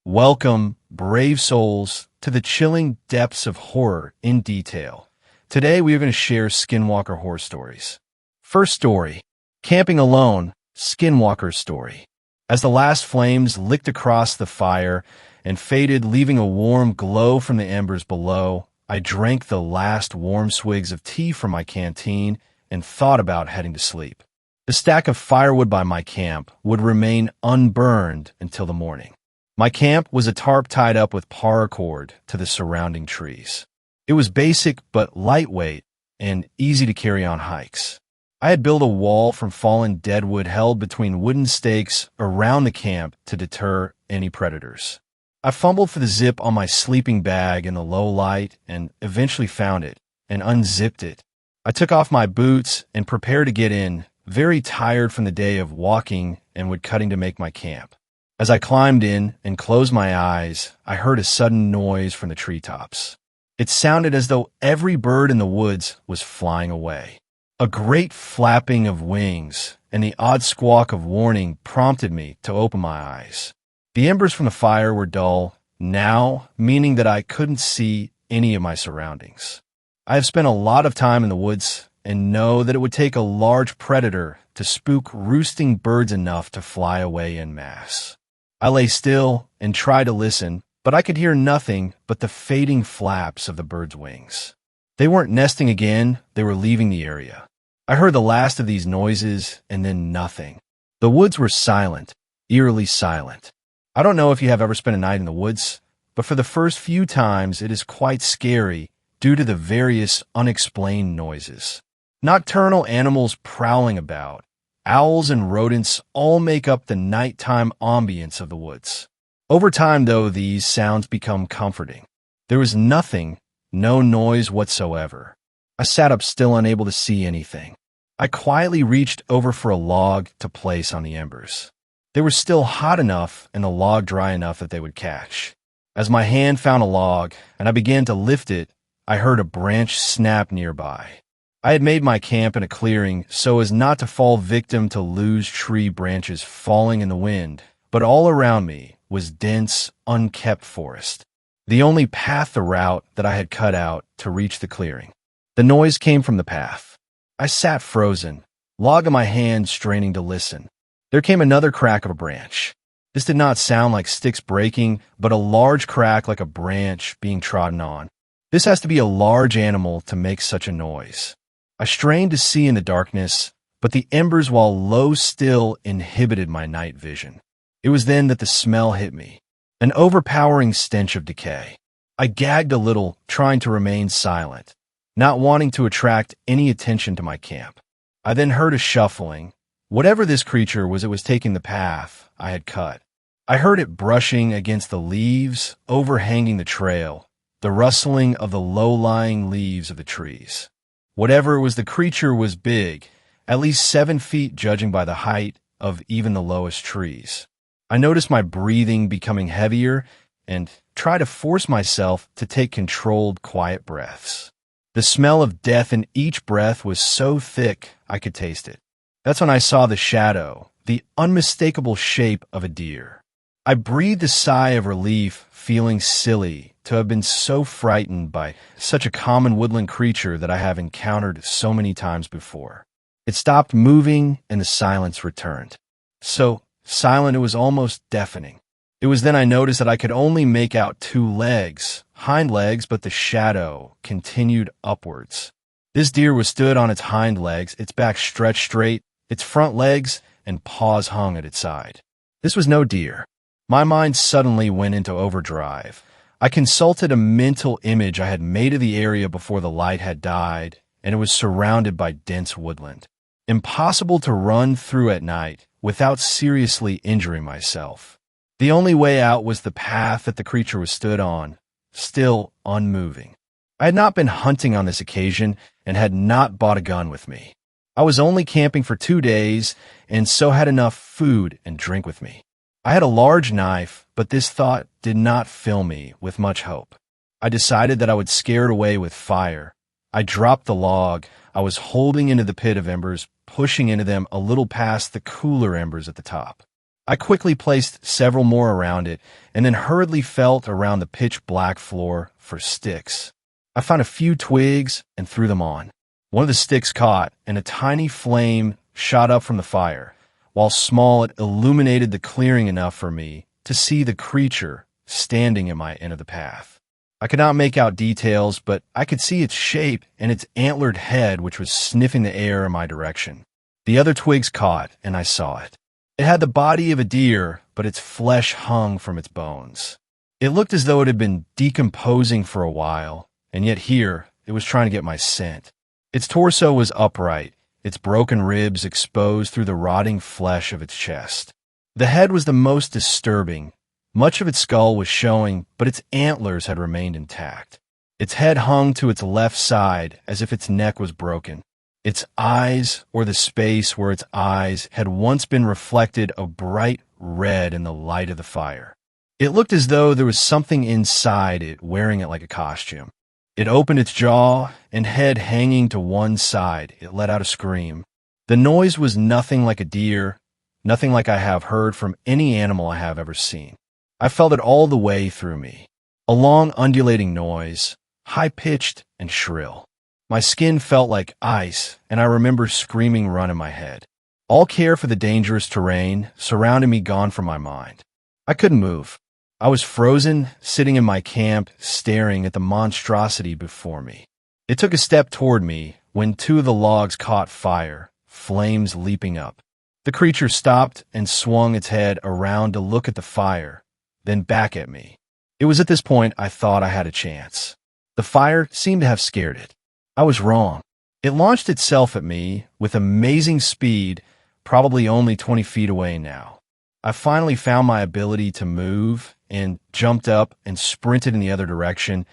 Welcome, brave souls, to the chilling depths of horror in detail. Today we are going to share Skinwalker horror stories. First story, Camping Alone, Skinwalker's story. As the last flames licked across the fire and faded, leaving a warm glow from the embers below, I drank the last warm swigs of tea from my canteen and thought about heading to sleep. The stack of firewood by my camp would remain unburned until the morning. My camp was a tarp tied up with paracord to the surrounding trees. It was basic but lightweight and easy to carry on hikes. I had built a wall from fallen deadwood held between wooden stakes around the camp to deter any predators. I fumbled for the zip on my sleeping bag in the low light and eventually found it and unzipped it. I took off my boots and prepared to get in, very tired from the day of walking and wood cutting to make my camp. As I climbed in and closed my eyes, I heard a sudden noise from the treetops. It sounded as though every bird in the woods was flying away. A great flapping of wings and the odd squawk of warning prompted me to open my eyes. The embers from the fire were dull now, meaning that I couldn't see any of my surroundings. I have spent a lot of time in the woods and know that it would take a large predator to spook roosting birds enough to fly away en masse. I lay still and tried to listen, but I could hear nothing but the fading flaps of the birds' wings. They weren't nesting again, they were leaving the area. I heard the last of these noises and then nothing. The woods were silent, eerily silent. I don't know if you have ever spent a night in the woods, but for the first few times it is quite scary due to the various unexplained noises. Nocturnal animals prowling about, owls and rodents all make up the nighttime ambience of the woods. Over time, though, these sounds become comforting. There was nothing, no noise whatsoever. I sat up still, unable to see anything. I quietly reached over for a log to place on the embers. They were still hot enough and the log dry enough that they would catch. As my hand found a log and I began to lift it, I heard a branch snap nearby. I had made my camp in a clearing so as not to fall victim to loose tree branches falling in the wind, but all around me was dense, unkept forest. The only path the route that I had cut out to reach the clearing. The noise came from the path. I sat frozen, log in my hand, straining to listen. There came another crack of a branch. This did not sound like sticks breaking, but a large crack like a branch being trodden on. This has to be a large animal to make such a noise. I strained to see in the darkness, but the embers, while low still, inhibited my night vision. It was then that the smell hit me, an overpowering stench of decay. I gagged a little, trying to remain silent, not wanting to attract any attention to my camp. I then heard a shuffling. Whatever this creature was, it was taking the path I had cut. I heard it brushing against the leaves, overhanging the trail, the rustling of the low-lying leaves of the trees. Whatever it was, the creature was big, at least 7 feet judging by the height of even the lowest trees. I noticed my breathing becoming heavier and tried to force myself to take controlled, quiet breaths. The smell of death in each breath was so thick I could taste it. That's when I saw the shadow, the unmistakable shape of a deer. I breathed a sigh of relief, feeling silly to have been so frightened by such a common woodland creature that I have encountered so many times before. It stopped moving and the silence returned. So silent it was almost deafening. It was then I noticed that I could only make out 2 legs, hind legs, but the shadow continued upwards. This deer was stood on its hind legs, its back stretched straight, its front legs and paws hung at its side. This was no deer. My mind suddenly went into overdrive. I consulted a mental image I had made of the area before the light had died, and it was surrounded by dense woodland. Impossible to run through at night without seriously injuring myself. The only way out was the path that the creature was stood on, still unmoving. I had not been hunting on this occasion and had not bought a gun with me. I was only camping for 2 days and so had enough food and drink with me. I had a large knife, but this thought did not fill me with much hope. I decided that I would scare it away with fire. I dropped the log I was holding into the pit of embers, pushing into them a little past the cooler embers at the top. I quickly placed several more around it and then hurriedly felt around the pitch-black floor for sticks. I found a few twigs and threw them on. One of the sticks caught, and a tiny flame shot up from the fire. While small, it illuminated the clearing enough for me to see the creature standing in my end of the path. I could not make out details, but I could see its shape and its antlered head, which was sniffing the air in my direction. The other twigs caught, and I saw it. It had the body of a deer, but its flesh hung from its bones. It looked as though it had been decomposing for a while, and yet here it was trying to get my scent. Its torso was upright, its broken ribs exposed through the rotting flesh of its chest. The head was the most disturbing. Much of its skull was showing, but its antlers had remained intact. Its head hung to its left side as if its neck was broken. Its eyes, or the space where its eyes had once been reflected a bright red in the light of the fire. It looked as though there was something inside it wearing it like a costume. It opened its jaw and head hanging to one side. It let out a scream. The noise was nothing like a deer, nothing like I have heard from any animal I have ever seen. I felt it all the way through me. A long undulating noise, high-pitched and shrill. My skin felt like ice, and I remember screaming run in my head. All care for the dangerous terrain surrounding me gone from my mind. I couldn't move. I was frozen, sitting in my camp, staring at the monstrosity before me. It took a step toward me when two of the logs caught fire, flames leaping up. The creature stopped and swung its head around to look at the fire, then back at me. It was at this point I thought I had a chance. The fire seemed to have scared it. I was wrong. It launched itself at me with amazing speed, probably only 20 feet away now. I finally found my ability to move and jumped up and sprinted in the other direction.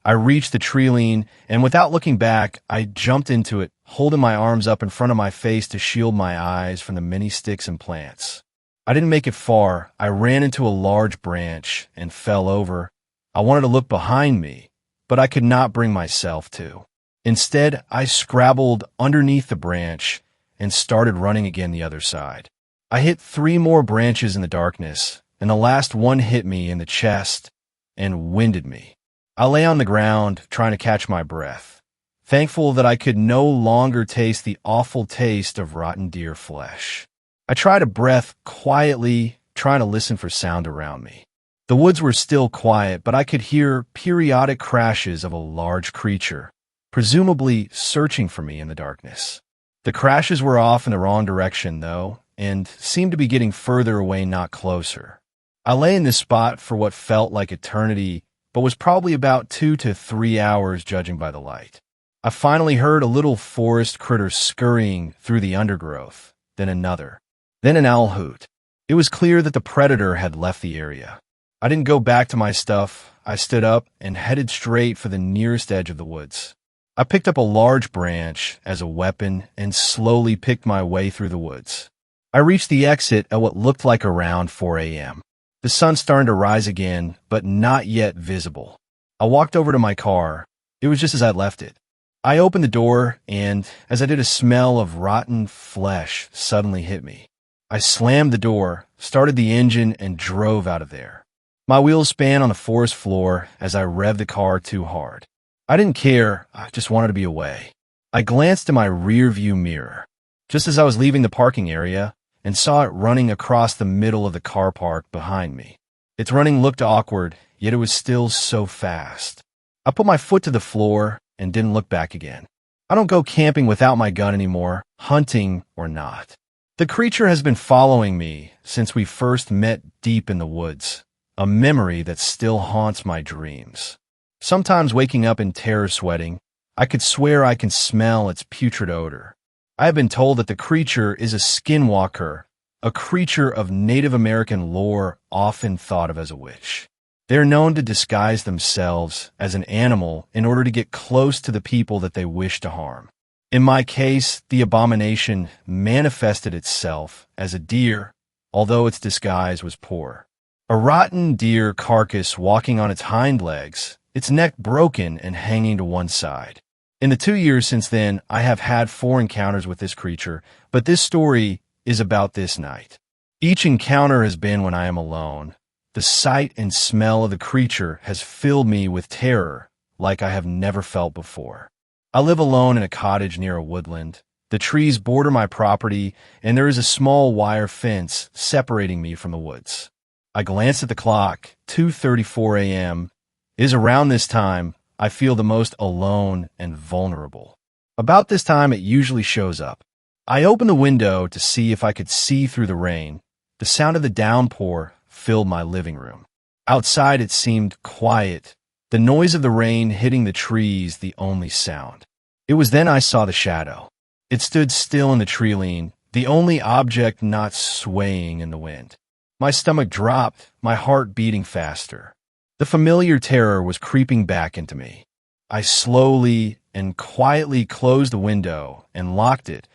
I reached the tree lean, and without looking back, I jumped into it, holding my arms up in front of my face to shield my eyes from the many sticks and plants. I didn't make it far. I ran into a large branch and fell over. I wanted to look behind me, but I could not bring myself to. Instead, I scrabbled underneath the branch and started running again the other side. I hit 3 more branches in the darkness, and the last one hit me in the chest and winded me. I lay on the ground, trying to catch my breath, thankful that I could no longer taste the awful taste of rotten deer flesh. I tried a breath quietly, trying to listen for sound around me. The woods were still quiet, but I could hear periodic crashes of a large creature, presumably searching for me in the darkness. The crashes were off in the wrong direction, though, and seemed to be getting further away, not closer. I lay in this spot for what felt like eternity, but was probably about 2 to 3 hours judging by the light. I finally heard a little forest critter scurrying through the undergrowth, then another, then an owl hoot. It was clear that the predator had left the area. I didn't go back to my stuff. I stood up and headed straight for the nearest edge of the woods. I picked up a large branch as a weapon and slowly picked my way through the woods. I reached the exit at what looked like around 4 a.m. The sun started to rise again, but not yet visible. I walked over to my car. It was just as I'd left it. I opened the door, and as I did, a smell of rotten flesh suddenly hit me. I slammed the door, started the engine, and drove out of there. My wheels span on the forest floor as I revved the car too hard. I didn't care, I just wanted to be away. I glanced in my rear-view mirror, just as I was leaving the parking area, and saw it running across the middle of the car park behind me. Its running looked awkward, yet it was still so fast. I put my foot to the floor and didn't look back again. I don't go camping without my gun anymore, hunting or not. The creature has been following me since we first met deep in the woods, a memory that still haunts my dreams. Sometimes waking up in terror sweating, I could swear I can smell its putrid odor. I have been told that the creature is a skinwalker, a creature of Native American lore often thought of as a witch. They are known to disguise themselves as an animal in order to get close to the people that they wish to harm. In my case, the abomination manifested itself as a deer, although its disguise was poor. A rotten deer carcass walking on its hind legs, its neck broken and hanging to one side. In the 2 years since then, I have had 4 encounters with this creature, but this story is about this night. Each encounter has been when I am alone. The sight and smell of the creature has filled me with terror like I have never felt before. I live alone in a cottage near a woodland. The trees border my property, and there is a small wire fence separating me from the woods. I glance at the clock, 2:34 a.m. It is around this time I feel the most alone and vulnerable. About this time it usually shows up. I open the window to see if I could see through the rain. The sound of the downpour filled my living room. Outside it seemed quiet, the noise of the rain hitting the trees the only sound. It was then I saw the shadow. It stood still in the tree line, the only object not swaying in the wind. My stomach dropped, my heart beating faster. The familiar terror was creeping back into me. I slowly and quietly closed the window and locked it.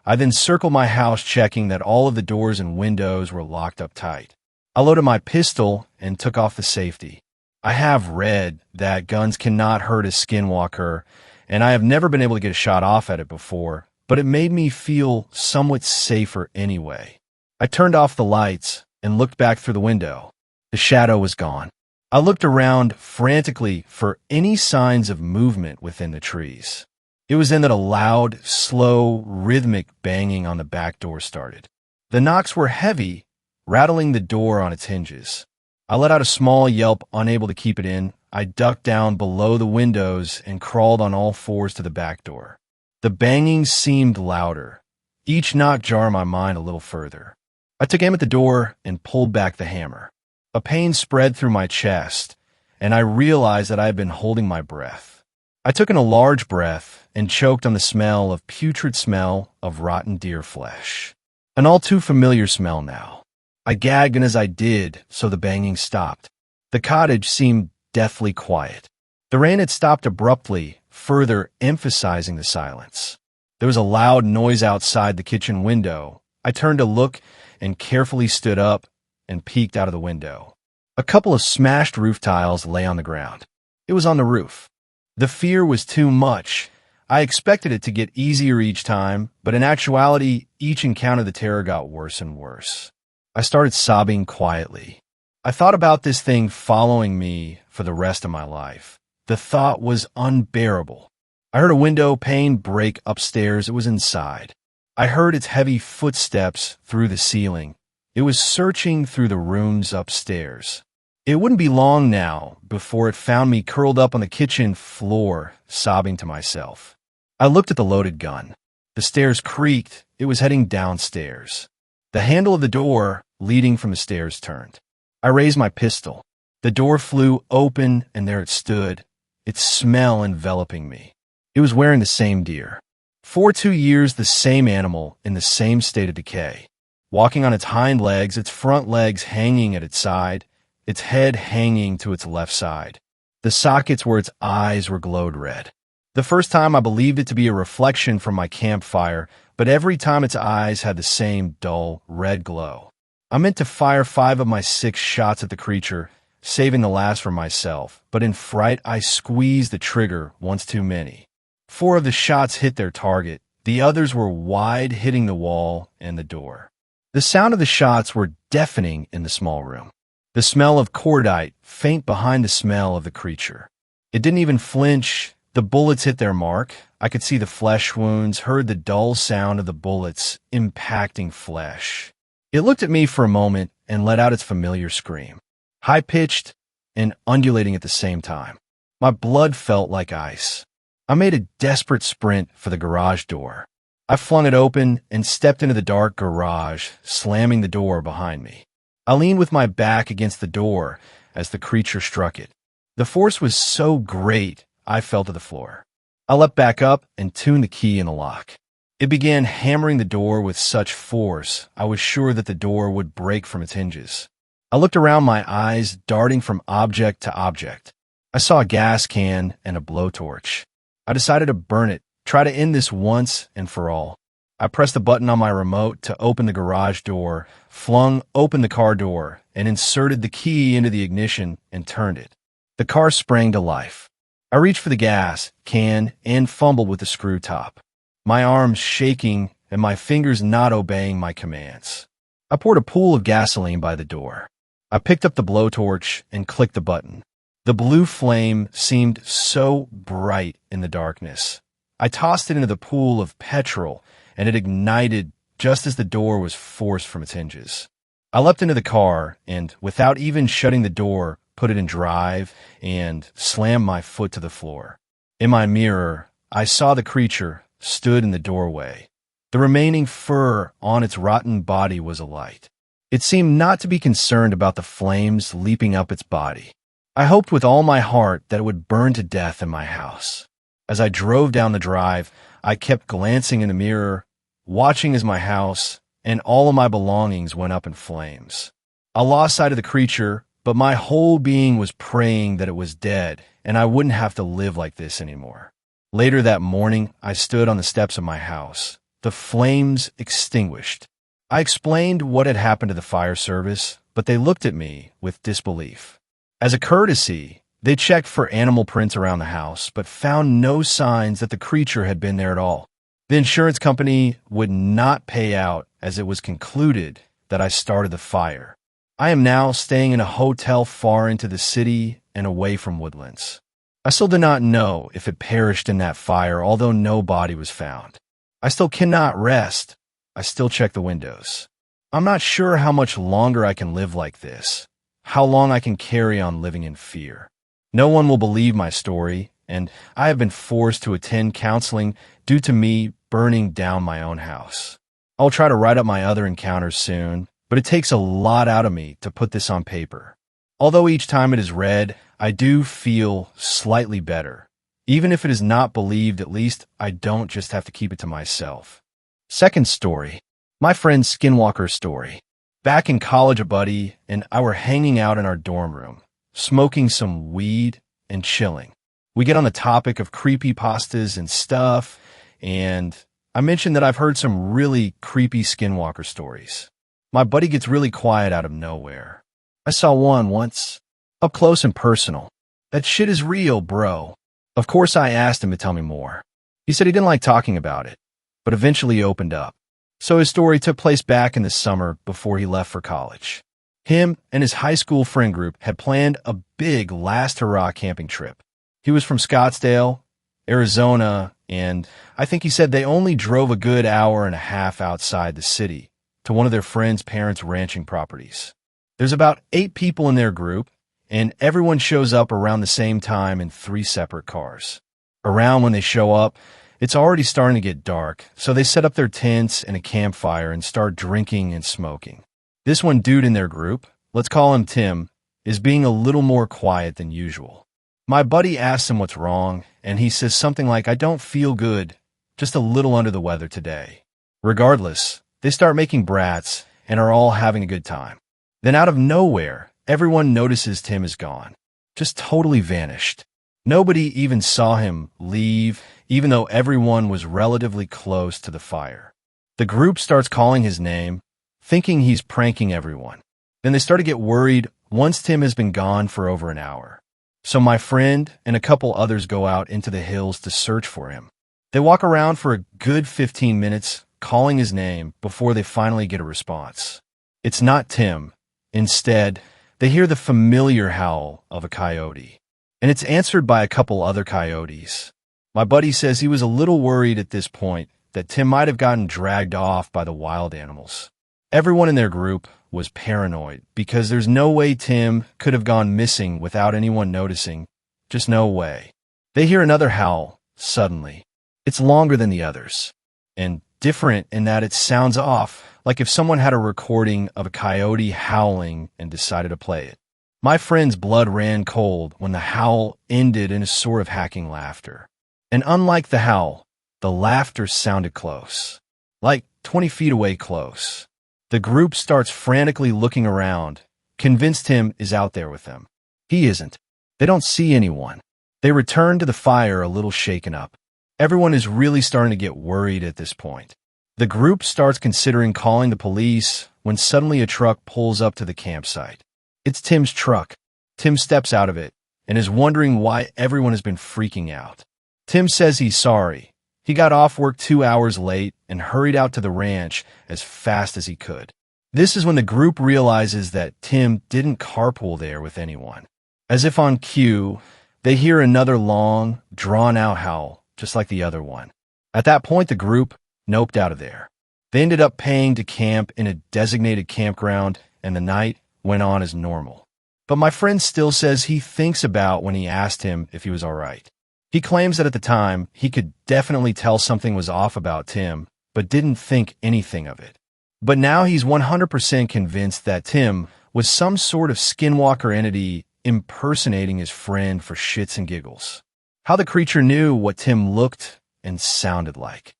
I then circled my house, checking that all of the doors and windows were locked up tight. I loaded my pistol and took off the safety. I have read that guns cannot hurt a skinwalker, and I have never been able to get a shot off at it before, but it made me feel somewhat safer anyway. I turned off the lights and looked back through the window. The shadow was gone. I looked around frantically for any signs of movement within the trees. It was then that a loud, slow, rhythmic banging on the back door started. The knocks were heavy, rattling the door on its hinges. I let out a small yelp, unable to keep it in. I ducked down below the windows and crawled on all fours to the back door. The banging seemed louder. Each knock jarred my mind a little further. I took aim at the door and pulled back the hammer. A pain spread through my chest, and I realized that I had been holding my breath. I took in a large breath and choked on the putrid smell of rotten deer flesh. An all too familiar smell now. I gagged, and as I did, so the banging stopped. The cottage seemed deathly quiet. The rain had stopped abruptly, further emphasizing the silence. There was a loud noise outside the kitchen window. I turned to look and carefully stood up and peeked out of the window. A couple of smashed roof tiles lay on the ground. It was on the roof. The fear was too much. I expected it to get easier each time, but in actuality, each encounter the terror got worse and worse. I started sobbing quietly. I thought about this thing following me for the rest of my life. The thought was unbearable. I heard a window pane break upstairs. It was inside. I heard its heavy footsteps through the ceiling. It was searching through the rooms upstairs. It wouldn't be long now before it found me curled up on the kitchen floor, sobbing to myself. I looked at the loaded gun. The stairs creaked. It was heading downstairs. The handle of the door leading from the stairs turned. I raised my pistol. The door flew open, and there it stood, its smell enveloping me. It was wearing the same deer. For 2 years, the same animal in the same state of decay. Walking on its hind legs, its front legs hanging at its side, its head hanging to its left side. The sockets where its eyes were glowed red. The first time I believed it to be a reflection from my campfire, but every time its eyes had the same dull, red glow. I meant to fire 5 of my 6 shots at the creature, saving the last for myself, but in fright I squeezed the trigger once too many. 4 of the shots hit their target. The others were wide, hitting the wall and the door. The sound of the shots were deafening in the small room. The smell of cordite faint behind the smell of the creature. It didn't even flinch. The bullets hit their mark. I could see the flesh wounds, heard the dull sound of the bullets impacting flesh. It looked at me for a moment and let out its familiar scream, high-pitched and undulating at the same time. My blood felt like ice. I made a desperate sprint for the garage door. I flung it open and stepped into the dark garage, slamming the door behind me. I leaned with my back against the door as the creature struck it. The force was so great, I fell to the floor. I leapt back up and tuned the key in the lock. It began hammering the door with such force, I was sure that the door would break from its hinges. I looked around, my eyes darting from object to object. I saw a gas can and a blowtorch. I decided to burn it, try to end this once and for all. I pressed the button on my remote to open the garage door, flung open the car door, and inserted the key into the ignition and turned it. The car sprang to life. I reached for the gas can and fumbled with the screw top, my arms shaking and my fingers not obeying my commands. I poured a pool of gasoline by the door. I picked up the blowtorch and clicked the button. The blue flame seemed so bright in the darkness. I tossed it into the pool of petrol, and it ignited just as the door was forced from its hinges. I leapt into the car and, without even shutting the door, put it in drive and slammed my foot to the floor. In my mirror, I saw the creature stood in the doorway. The remaining fur on its rotten body was alight. It seemed not to be concerned about the flames leaping up its body. I hoped with all my heart that it would burn to death in my house. As I drove down the drive, I kept glancing in the mirror, watching as my house and all of my belongings went up in flames. I lost sight of the creature, but my whole being was praying that it was dead and I wouldn't have to live like this anymore. Later that morning, I stood on the steps of my house, the flames extinguished. I explained what had happened to the fire service, but they looked at me with disbelief. As a courtesy, they checked for animal prints around the house, but found no signs that the creature had been there at all. The insurance company would not pay out as it was concluded that I started the fire. I am now staying in a hotel far into the city and away from Woodlands. I still do not know if it perished in that fire, although no body was found. I still cannot rest. I still check the windows. I'm not sure how much longer I can live like this, how long I can carry on living in fear. No one will believe my story, and I have been forced to attend counseling due to me burning down my own house. I'll try to write up my other encounters soon, but it takes a lot out of me to put this on paper. Although each time it is read, I do feel slightly better. Even if it is not believed, at least I don't just have to keep it to myself. Second story, my friend Skinwalker's story. Back in college, a buddy and I were hanging out in our dorm room, smoking some weed and chilling. We get on the topic of creepypastas and stuff, and I mentioned that I've heard some really creepy Skinwalker stories. My buddy gets really quiet out of nowhere. I saw one once, up close and personal. That shit is real, bro. Of course, I asked him to tell me more. He said he didn't like talking about it, but eventually he opened up. So his story took place back in the summer before he left for college. Him and his high school friend group had planned a big last hurrah camping trip. He was from Scottsdale, Arizona, and I think he said they only drove a good hour and a half outside the city to one of their friends' parents' ranching properties. There's about 8 people in their group, and everyone shows up around the same time in 3 separate cars. Around when they show up, it's already starting to get dark, so they set up their tents and a campfire and start drinking and smoking. This one dude in their group, let's call him Tim, is being a little more quiet than usual. My buddy asks him what's wrong, and he says something like, "I don't feel good, just a little under the weather today." Regardless, they start making brats and are all having a good time. Then out of nowhere, everyone notices Tim is gone, just totally vanished. Nobody even saw him leave, even though everyone was relatively close to the fire. The group starts calling his name, thinking he's pranking everyone. Then they start to get worried once Tim has been gone for over an hour. So my friend and a couple others go out into the hills to search for him. They walk around for a good 15 minutes, calling his name before they finally get a response. It's not Tim. Instead, they hear the familiar howl of a coyote, and it's answered by a couple other coyotes. My buddy says he was a little worried at this point that Tim might have gotten dragged off by the wild animals. Everyone in their group was paranoid because there's no way Tim could have gone missing without anyone noticing. Just no way. They hear another howl, suddenly. It's longer than the others, and different in that it sounds off, like if someone had a recording of a coyote howling and decided to play it. My friend's blood ran cold when the howl ended in a sort of hacking laughter. And unlike the howl, the laughter sounded close, like 20 feet away close. The group starts frantically looking around, convinced Tim is out there with them. He isn't. They don't see anyone. They return to the fire a little shaken up. Everyone is really starting to get worried at this point. The group starts considering calling the police when suddenly a truck pulls up to the campsite. It's Tim's truck. Tim steps out of it and is wondering why everyone has been freaking out. Tim says he's sorry. He got off work 2 hours late and hurried out to the ranch as fast as he could. This is when the group realizes that Tim didn't carpool there with anyone. As if on cue, they hear another long, drawn-out howl, just like the other one. At that point, the group noped out of there. They ended up paying to camp in a designated campground, and the night went on as normal. But my friend still says he thinks about when he asked him if he was all right. He claims that at the time, he could definitely tell something was off about Tim, but didn't think anything of it. But now he's 100% convinced that Tim was some sort of Skinwalker entity impersonating his friend for shits and giggles. How the creature knew what Tim looked and sounded like.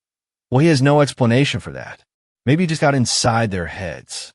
Well, he has no explanation for that. Maybe he just got inside their heads.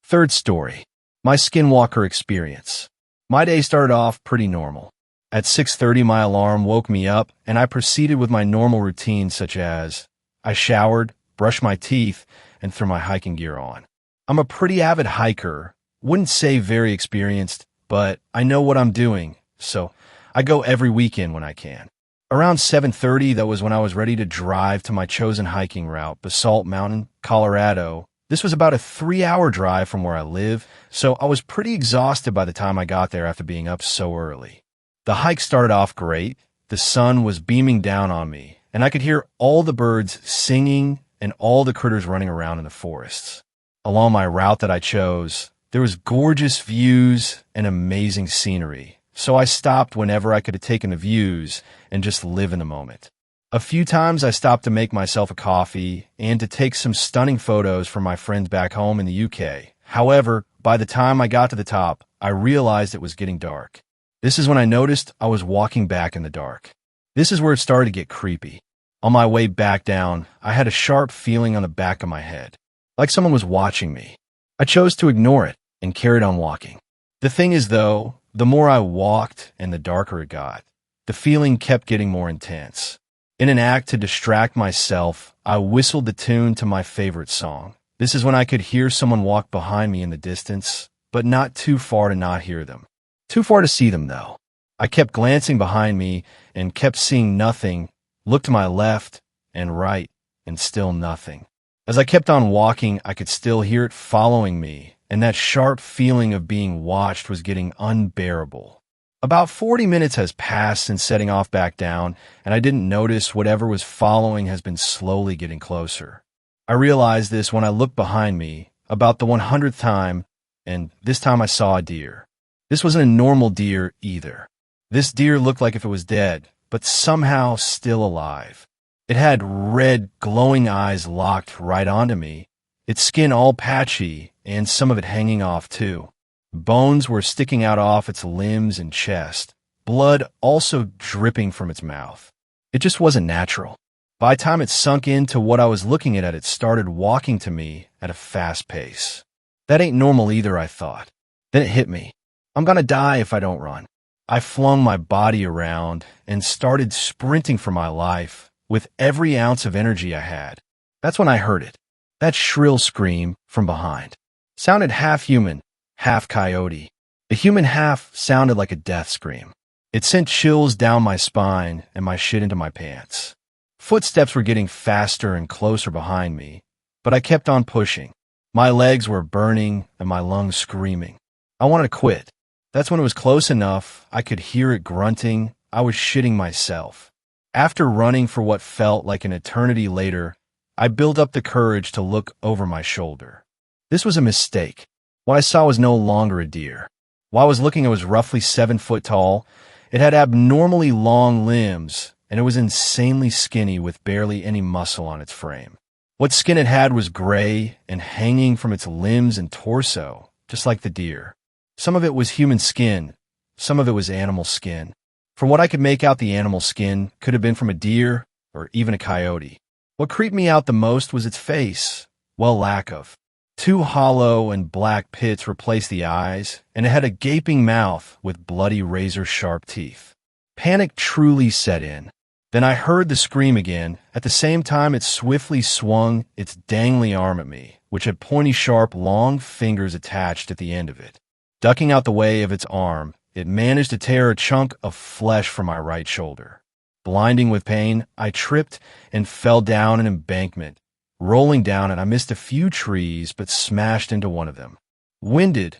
Third story, my Skinwalker experience. My day started off pretty normal. At 6:30, my alarm woke me up, and I proceeded with my normal routine, such as I showered, brushed my teeth, and threw my hiking gear on. I'm a pretty avid hiker, wouldn't say very experienced, but I know what I'm doing, so I go every weekend when I can. Around 7:30, that was when I was ready to drive to my chosen hiking route, Basalt Mountain, Colorado. This was about a 3-hour drive from where I live, so I was pretty exhausted by the time I got there after being up so early. The hike started off great. The sun was beaming down on me, and I could hear all the birds singing and all the critters running around in the forests. Along my route that I chose, there was gorgeous views and amazing scenery, so I stopped whenever I could have taken the views and just live in the moment. A few times I stopped to make myself a coffee and to take some stunning photos for my friends back home in the UK. However, by the time I got to the top, I realized it was getting dark. This is when I noticed I was walking back in the dark. This is where it started to get creepy. On my way back down, I had a sharp feeling on the back of my head, like someone was watching me. I chose to ignore it and carried on walking. The thing is, though, the more I walked and the darker it got, the feeling kept getting more intense. In an act to distract myself, I whistled the tune to my favorite song. This is when I could hear someone walk behind me in the distance, but not too far to not hear them. Too far to see them, though. I kept glancing behind me and kept seeing nothing, looked to my left and right, and still nothing. As I kept on walking, I could still hear it following me, and that sharp feeling of being watched was getting unbearable. About 40 minutes has passed since setting off back down, and I didn't notice whatever was following has been slowly getting closer. I realized this when I looked behind me, about the 100th time, and this time I saw a deer. This wasn't a normal deer either. This deer looked like if it was dead, but somehow still alive. It had red, glowing eyes locked right onto me, its skin all patchy, and some of it hanging off too. Bones were sticking out off its limbs and chest, blood also dripping from its mouth. It just wasn't natural. By the time it sunk into what I was looking at, it started walking to me at a fast pace. That ain't normal either, I thought. Then it hit me. I'm gonna die if I don't run. I flung my body around and started sprinting for my life with every ounce of energy I had. That's when I heard it. That shrill scream from behind. Sounded half human, half coyote. The human half sounded like a death scream. It sent chills down my spine and my shit into my pants. Footsteps were getting faster and closer behind me, but I kept on pushing. My legs were burning and my lungs screaming. I wanted to quit. That's when it was close enough, I could hear it grunting. I was shitting myself. After running for what felt like an eternity later, I built up the courage to look over my shoulder. This was a mistake. What I saw was no longer a deer. While I was looking, it was roughly 7 foot tall. It had abnormally long limbs, and it was insanely skinny with barely any muscle on its frame. What skin it had was gray and hanging from its limbs and torso, just like the deer. Some of it was human skin, some of it was animal skin. From what I could make out, the animal skin could have been from a deer or even a coyote. What creeped me out the most was its face. Well, lack of. 2 hollow and black pits replaced the eyes, and it had a gaping mouth with bloody razor-sharp teeth. Panic truly set in. Then I heard the scream again. At the same time, it swiftly swung its dangly arm at me, which had pointy, sharp, long fingers attached at the end of it. Ducking out the way of its arm, it managed to tear a chunk of flesh from my right shoulder. Blinding with pain, I tripped and fell down an embankment, rolling down, and I missed a few trees but smashed into one of them. Winded,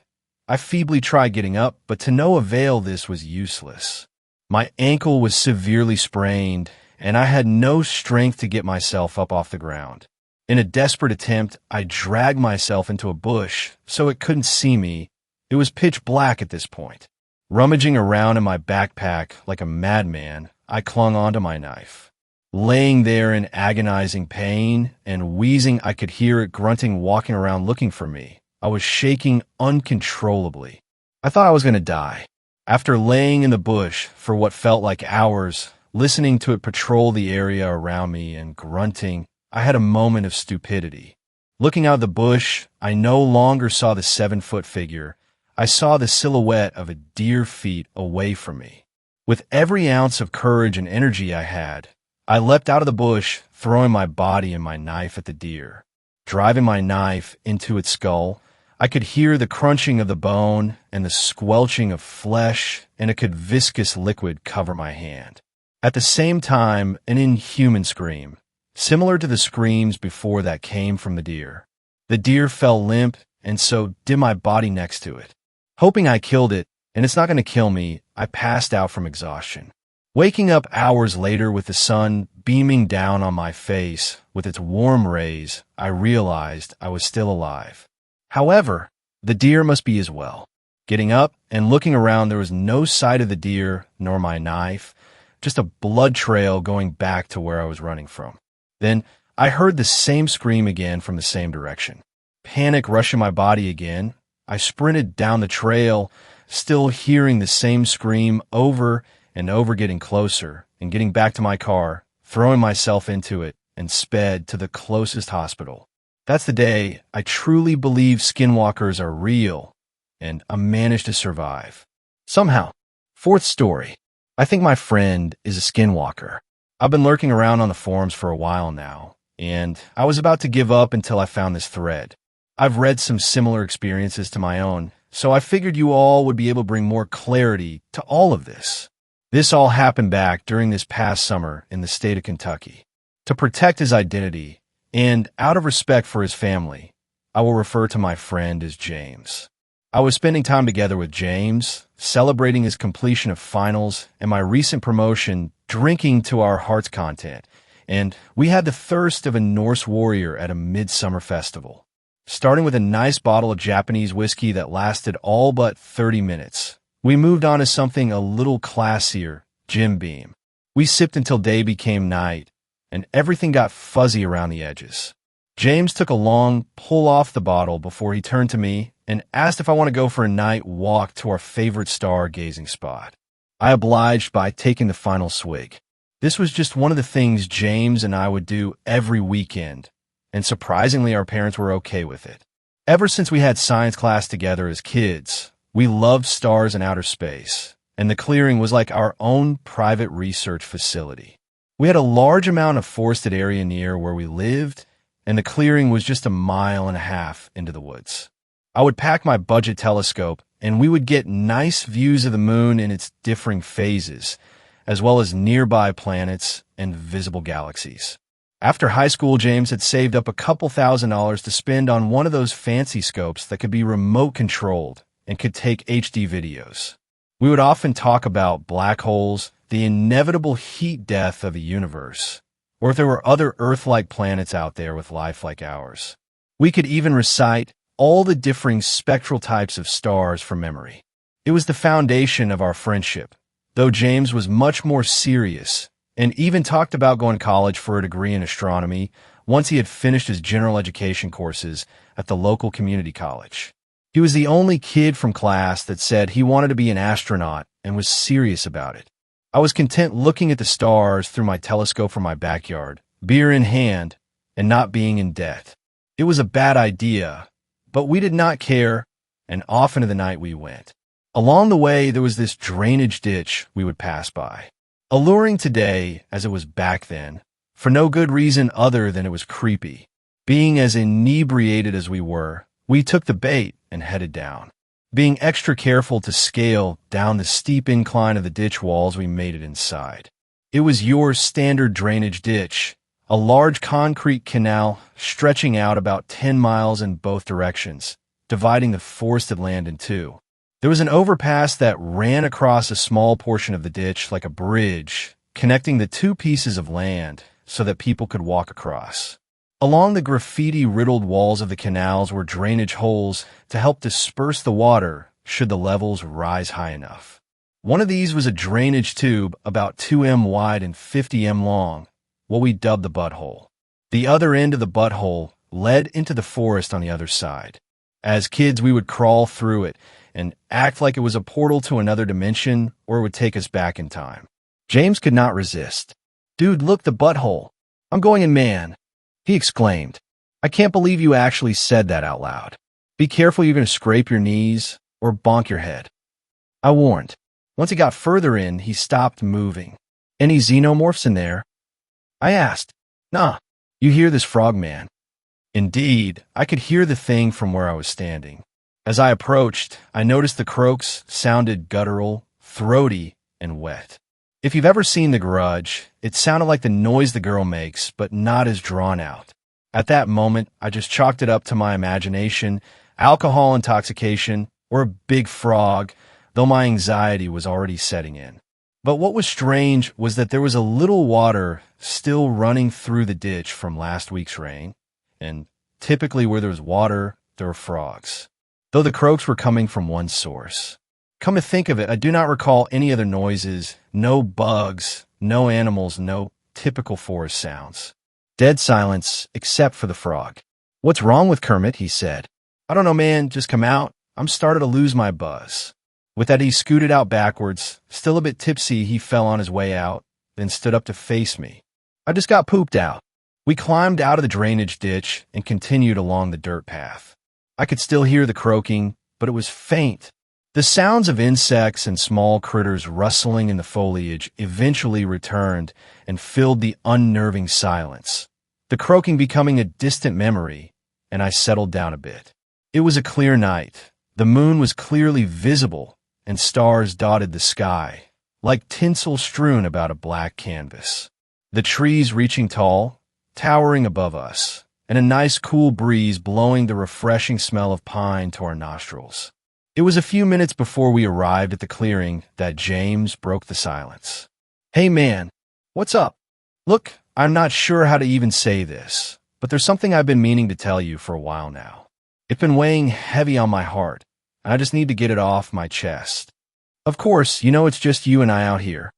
I feebly tried getting up, but to no avail. This was useless. My ankle was severely sprained, and I had no strength to get myself up off the ground. In a desperate attempt, I dragged myself into a bush so it couldn't see me. It was pitch black at this point. Rummaging around in my backpack like a madman, I clung onto my knife. Laying there in agonizing pain and wheezing, I could hear it grunting, walking around looking for me. I was shaking uncontrollably. I thought I was going to die. After laying in the bush for what felt like hours, listening to it patrol the area around me and grunting, I had a moment of stupidity. Looking out of the bush, I no longer saw the 7-foot figure. I saw the silhouette of a deer feet away from me. With every ounce of courage and energy I had, I leapt out of the bush, throwing my body and my knife at the deer. Driving my knife into its skull, I could hear the crunching of the bone and the squelching of flesh, and a viscous liquid cover my hand. At the same time, an inhuman scream, similar to the screams before that, came from the deer. The deer fell limp, and so did my body next to it. Hoping I killed it, and it's not going to kill me, I passed out from exhaustion. Waking up hours later with the sun beaming down on my face with its warm rays, I realized I was still alive. However, the deer must be as well. Getting up and looking around, there was no sight of the deer nor my knife, just a blood trail going back to where I was running from. Then I heard the same scream again from the same direction. Panic rushing my body again, I sprinted down the trail, still hearing the same scream over and over, getting closer and getting back to my car, throwing myself into it, and sped to the closest hospital. That's the day I truly believe skinwalkers are real, and I managed to survive. Somehow. Fourth story. I think my friend is a skinwalker. I've been lurking around on the forums for a while now, and I was about to give up until I found this thread. I've read some similar experiences to my own, so I figured you all would be able to bring more clarity to all of this. This all happened back during this past summer in the state of Kentucky. To protect his identity, and out of respect for his family, I will refer to my friend as James. I was spending time together with James, celebrating his completion of finals and my recent promotion, drinking to our heart's content, and we had the thirst of a Norse warrior at a midsummer festival. Starting with a nice bottle of Japanese whiskey that lasted all but 30 minutes, we moved on to something a little classier, Jim Beam. We sipped until day became night, and everything got fuzzy around the edges. James took a long pull off the bottle before he turned to me and asked if I want to go for a night walk to our favorite stargazing spot. I obliged by taking the final swig. This was just one of the things James and I would do every weekend, and surprisingly our parents were okay with it. Ever since we had science class together as kids, we loved stars and outer space, and the clearing was like our own private research facility. We had a large amount of forested area near where we lived, and the clearing was just 1.5 miles into the woods. I would pack my budget telescope, and we would get nice views of the moon in its differing phases, as well as nearby planets and visible galaxies. After high school, James had saved up a couple $1,000s to spend on one of those fancy scopes that could be remote controlled and could take HD videos. We would often talk about black holes, the inevitable heat death of the universe, or if there were other Earth-like planets out there with life like ours. We could even recite all the differing spectral types of stars from memory. It was the foundation of our friendship, though James was much more serious and even talked about going to college for a degree in astronomy once he had finished his general education courses at the local community college. He was the only kid from class that said he wanted to be an astronaut and was serious about it. I was content looking at the stars through my telescope from my backyard, beer in hand, and not being in debt. It was a bad idea, but we did not care, and off into the night we went. Along the way, there was this drainage ditch we would pass by. Alluring today, as it was back then, for no good reason other than it was creepy. Being as inebriated as we were, we took the bait and headed down. Being extra careful to scale down the steep incline of the ditch walls, we made it inside. It was your standard drainage ditch, a large concrete canal stretching out about 10 miles in both directions, dividing the forested land in two. There was an overpass that ran across a small portion of the ditch like a bridge, connecting the two pieces of land so that people could walk across. Along the graffiti-riddled walls of the canals were drainage holes to help disperse the water should the levels rise high enough. One of these was a drainage tube about 2 m wide and 50 m long, what we dubbed the butthole. The other end of the butthole led into the forest on the other side. As kids, we would crawl through it and act like it was a portal to another dimension or it would take us back in time. James could not resist. "Dude, look, the butthole. I'm going in, man," he exclaimed. "I can't believe you actually said that out loud. Be careful, you're going to scrape your knees or bonk your head," I warned. Once he got further in, he stopped moving. "Any xenomorphs in there?" I asked. "Nah, you hear this frogman?" Indeed, I could hear the thing from where I was standing. As I approached, I noticed the croaks sounded guttural, throaty, and wet. If you've ever seen The Grudge, it sounded like the noise the girl makes, but not as drawn out. At that moment, I just chalked it up to my imagination, alcohol intoxication, or a big frog, though my anxiety was already setting in. But what was strange was that there was a little water still running through the ditch from last week's rain, and typically where there's water, there are frogs, though the croaks were coming from one source. Come to think of it, I do not recall any other noises, no bugs, no animals, no typical forest sounds. Dead silence, except for the frog. "What's wrong with Kermit?" he said. "I don't know, man, just come out. I'm starting to lose my buzz." With that, he scooted out backwards. Still a bit tipsy, he fell on his way out, then stood up to face me. "I just got pooped out." We climbed out of the drainage ditch and continued along the dirt path. I could still hear the croaking, but it was faint. The sounds of insects and small critters rustling in the foliage eventually returned and filled the unnerving silence, the croaking becoming a distant memory, and I settled down a bit. It was a clear night. The moon was clearly visible, and stars dotted the sky, like tinsel strewn about a black canvas. The trees reaching tall, towering above us, and a nice cool breeze blowing the refreshing smell of pine to our nostrils. It was a few minutes before we arrived at the clearing that James broke the silence. "Hey man, what's up? Look, I'm not sure how to even say this, but there's something I've been meaning to tell you for a while now. It's been weighing heavy on my heart, and I just need to get it off my chest. Of course, you know it's just you and I out here.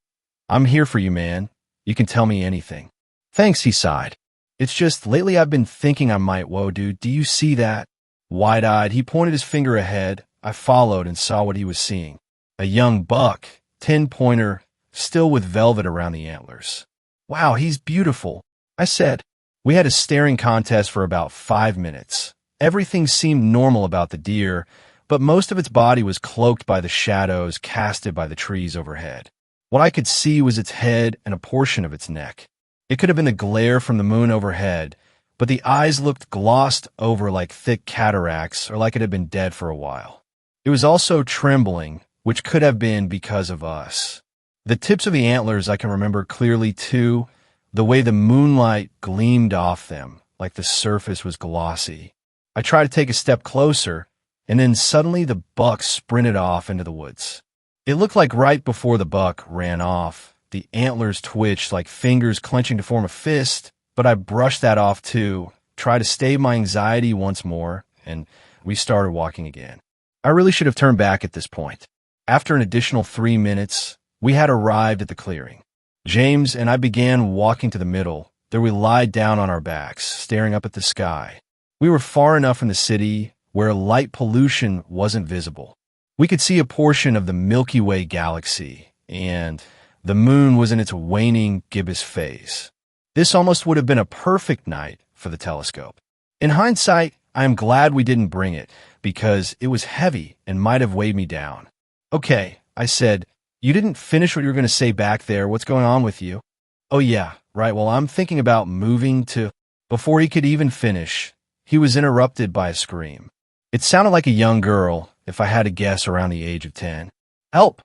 I'm here for you, man. You can tell me anything." "Thanks," he sighed. "It's just, lately I've been thinking I might, whoa, dude, do you see that?" Wide-eyed, he pointed his finger ahead. I followed and saw what he was seeing. A young buck, 10-pointer, still with velvet around the antlers. "Wow, he's beautiful," I said. We had a staring contest for about 5 minutes. Everything seemed normal about the deer, but most of its body was cloaked by the shadows casted by the trees overhead. What I could see was its head and a portion of its neck. It could have been the glare from the moon overhead, but the eyes looked glossed over like thick cataracts or like it had been dead for a while. It was also trembling, which could have been because of us. The tips of the antlers I can remember clearly too, the way the moonlight gleamed off them, like the surface was glossy. I tried to take a step closer, and then suddenly the buck sprinted off into the woods. It looked like right before the buck ran off, the antlers twitched like fingers clenching to form a fist, but I brushed that off too, tried to stave my anxiety once more, and we started walking again. I really should have turned back at this point. After an additional 3 minutes, we had arrived at the clearing. James and I began walking to the middle. There we lied down on our backs, staring up at the sky. We were far enough from the city where light pollution wasn't visible. We could see a portion of the Milky Way galaxy, and the moon was in its waning gibbous phase. This almost would have been a perfect night for the telescope. In hindsight, I am glad we didn't bring it, because it was heavy and might have weighed me down. "Okay," I said, "you didn't finish what you were going to say back there. What's going on with you?" "Oh yeah, right, well I'm thinking about moving to—" Before he could even finish, he was interrupted by a scream. It sounded like a young girl, if I had to guess around the age of 10. "Help!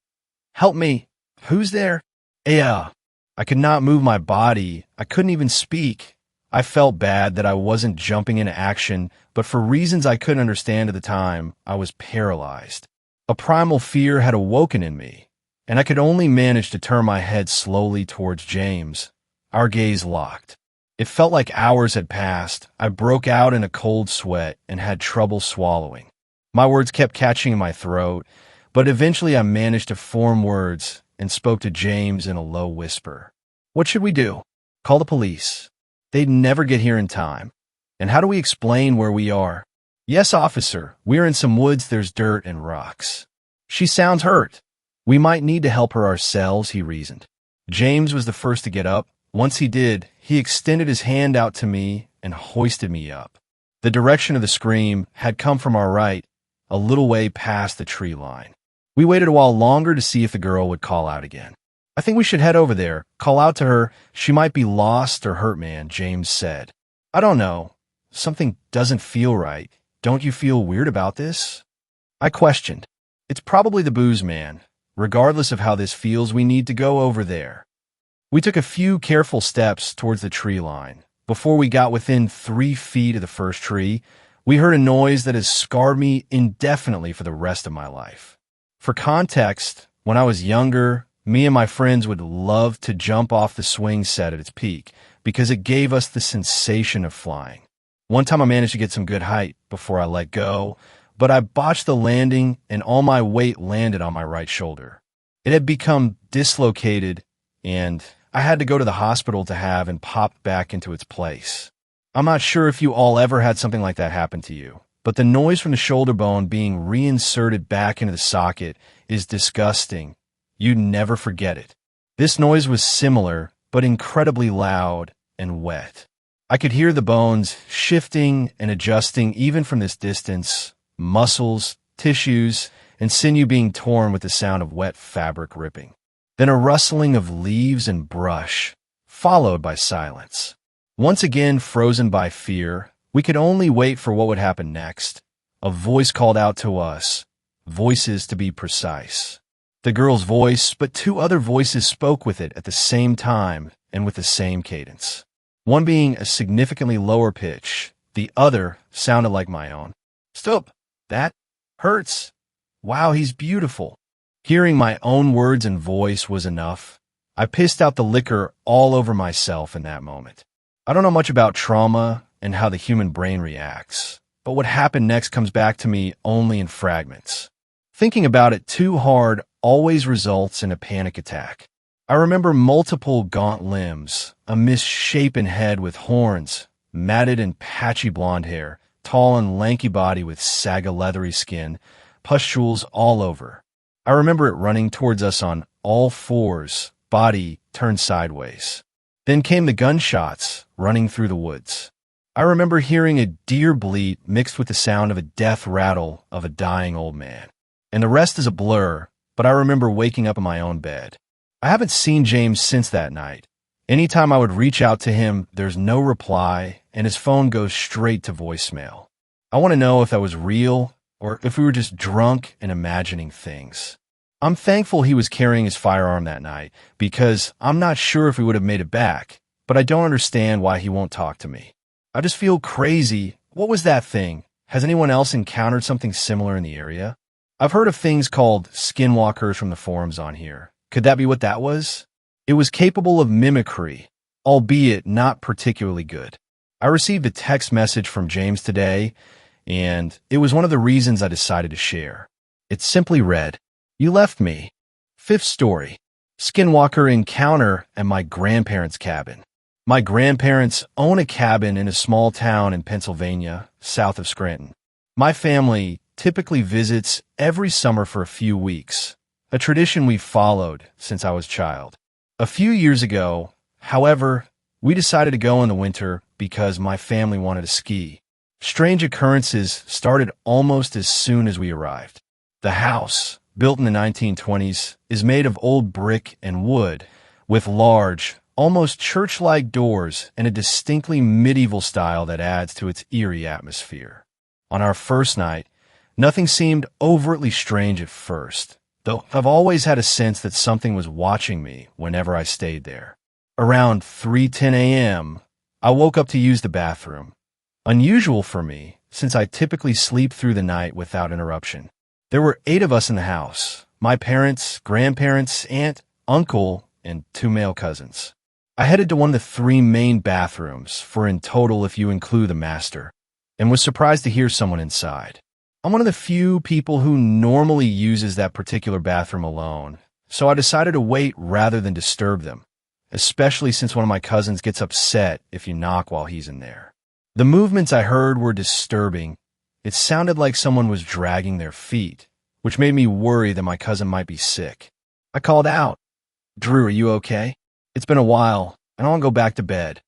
Help me! Who's there?" "Yeah." I could not move my body. I couldn't even speak. I felt bad that I wasn't jumping into action, but for reasons I couldn't understand at the time, I was paralyzed. A primal fear had awoken in me, and I could only manage to turn my head slowly towards James. Our gaze locked. It felt like hours had passed. I broke out in a cold sweat and had trouble swallowing. My words kept catching in my throat, but eventually I managed to form words and spoke to James in a low whisper. "What should we do? Call the police. They'd never get here in time. And how do we explain where we are?" "Yes, officer. We're in some woods. There's dirt and rocks." "She sounds hurt. We might need to help her ourselves," he reasoned. James was the first to get up. Once he did, he extended his hand out to me and hoisted me up. The direction of the scream had come from our right, a little way past the tree line. We waited a while longer to see if the girl would call out again. "I think we should head over there, call out to her. She might be lost or hurt, man," James said. "I don't know. Something doesn't feel right. Don't you feel weird about this?" I questioned. "It's probably the booze, man. Regardless of how this feels, we need to go over there." We took a few careful steps towards the tree line. Before we got within 3 feet of the first tree, we heard a noise that has scarred me indefinitely for the rest of my life. For context, when I was younger, me and my friends would love to jump off the swing set at its peak because it gave us the sensation of flying. One time I managed to get some good height before I let go, but I botched the landing and all my weight landed on my right shoulder. It had become dislocated and I had to go to the hospital to have and popped back into its place. I'm not sure if you all ever had something like that happen to you, but the noise from the shoulder bone being reinserted back into the socket is disgusting. You'd never forget it. This noise was similar, but incredibly loud and wet. I could hear the bones shifting and adjusting even from this distance, muscles, tissues, and sinew being torn with the sound of wet fabric ripping. Then a rustling of leaves and brush, followed by silence. Once again frozen by fear, we could only wait for what would happen next. A voice called out to us, voices to be precise. The girl's voice, but 2 other voices spoke with it at the same time and with the same cadence. One being a significantly lower pitch, the other sounded like my own. "Stop! That hurts! Wow, he's beautiful!" Hearing my own words and voice was enough. I pissed out the liquor all over myself in that moment. I don't know much about trauma and how the human brain reacts, but what happened next comes back to me only in fragments. Thinking about it too hard always results in a panic attack. I remember multiple gaunt limbs, a misshapen head with horns, matted and patchy blonde hair, tall and lanky body with saga leathery skin, pustules all over. I remember it running towards us on all 4s, body turned sideways. Then came the gunshots running through the woods. I remember hearing a deer bleat mixed with the sound of a death rattle of a dying old man. And the rest is a blur, but I remember waking up in my own bed. I haven't seen James since that night. Anytime I would reach out to him, there's no reply, and his phone goes straight to voicemail. I want to know if that was real or if we were just drunk and imagining things. I'm thankful he was carrying his firearm that night because I'm not sure if we would have made it back, but I don't understand why he won't talk to me. I just feel crazy. What was that thing? Has anyone else encountered something similar in the area? I've heard of things called skinwalkers from the forums on here. Could that be what that was? It was capable of mimicry, albeit not particularly good. I received a text message from James today, and it was one of the reasons I decided to share. It simply read, "You left me. 5th story. Skinwalker encounter at my grandparents' cabin. My grandparents own a cabin in a small town in Pennsylvania, south of Scranton. My family typically visits every summer for a few weeks, a tradition we've followed since I was a child. A few years ago, however, we decided to go in the winter because my family wanted to ski. Strange occurrences started almost as soon as we arrived. The house, built in the 1920s, is made of old brick and wood, with large, almost church-like doors and a distinctly medieval style that adds to its eerie atmosphere. On our first night, nothing seemed overtly strange at first, though I've always had a sense that something was watching me whenever I stayed there. Around 3:10 a.m., I woke up to use the bathroom. Unusual for me, since I typically sleep through the night without interruption. There were 8 of us in the house: my parents, grandparents, aunt, uncle, and 2 male cousins. I headed to one of the 3 main bathrooms, 4 in total if you include the master, and was surprised to hear someone inside. I'm one of the few people who normally uses that particular bathroom alone, so I decided to wait rather than disturb them, especially since one of my cousins gets upset if you knock while he's in there. The movements I heard were disturbing. It sounded like someone was dragging their feet, which made me worry that my cousin might be sick. I called out, "Drew, are you okay? It's been a while, and I want to go back to bed."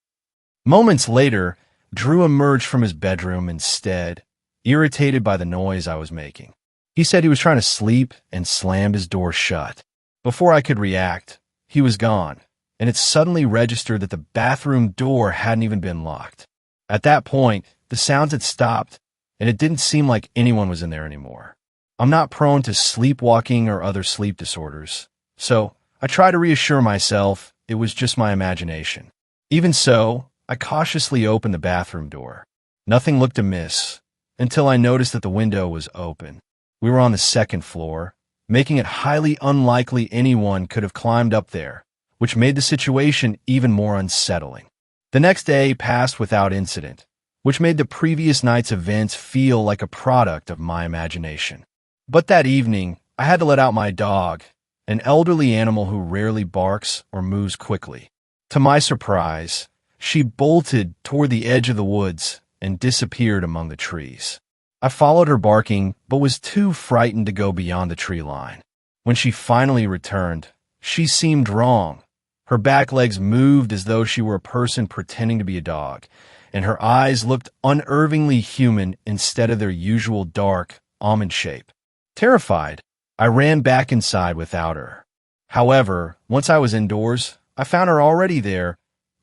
Moments later, Drew emerged from his bedroom instead, irritated by the noise I was making. He said he was trying to sleep and slammed his door shut. Before I could react, he was gone, and it suddenly registered that the bathroom door hadn't even been locked. At that point, the sounds had stopped, and it didn't seem like anyone was in there anymore. I'm not prone to sleepwalking or other sleep disorders, so I try to reassure myself it was just my imagination. Even so, I cautiously opened the bathroom door. Nothing looked amiss, until I noticed that the window was open. We were on the 2nd floor, making it highly unlikely anyone could have climbed up there, which made the situation even more unsettling. The next day passed without incident, which made the previous night's events feel like a product of my imagination. But that evening, I had to let out my dog, an elderly animal who rarely barks or moves quickly. To my surprise, she bolted toward the edge of the woods and disappeared among the trees. I followed her barking, but was too frightened to go beyond the tree line. When she finally returned, she seemed wrong. Her back legs moved as though she were a person pretending to be a dog, and her eyes looked unnervingly human instead of their usual dark, almond shape. Terrified, I ran back inside without her. However, once I was indoors, I found her already there,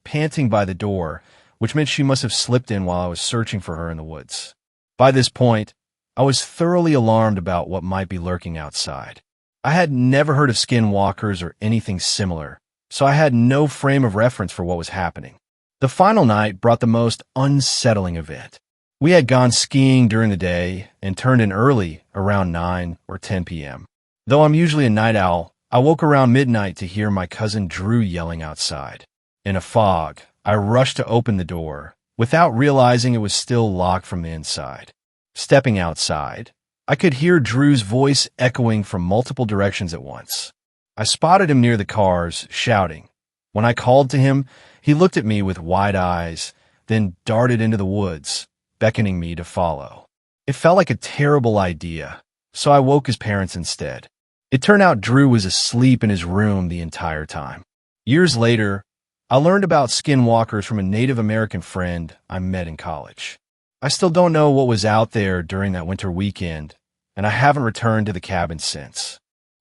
panting by the door, which meant she must have slipped in while I was searching for her in the woods. By this point, I was thoroughly alarmed about what might be lurking outside. I had never heard of skinwalkers or anything similar, so I had no frame of reference for what was happening. The final night brought the most unsettling event. We had gone skiing during the day and turned in early, around 9 or 10 p.m. Though I'm usually a night owl, I woke around midnight to hear my cousin Drew yelling outside. In a fog, I rushed to open the door, without realizing it was still locked from the inside. Stepping outside, I could hear Drew's voice echoing from multiple directions at once. I spotted him near the cars, shouting. When I called to him, he looked at me with wide eyes, then darted into the woods, beckoning me to follow. It felt like a terrible idea, so I woke his parents instead. It turned out Drew was asleep in his room the entire time. Years later, I learned about skinwalkers from a Native American friend I met in college. I still don't know what was out there during that winter weekend, and I haven't returned to the cabin since.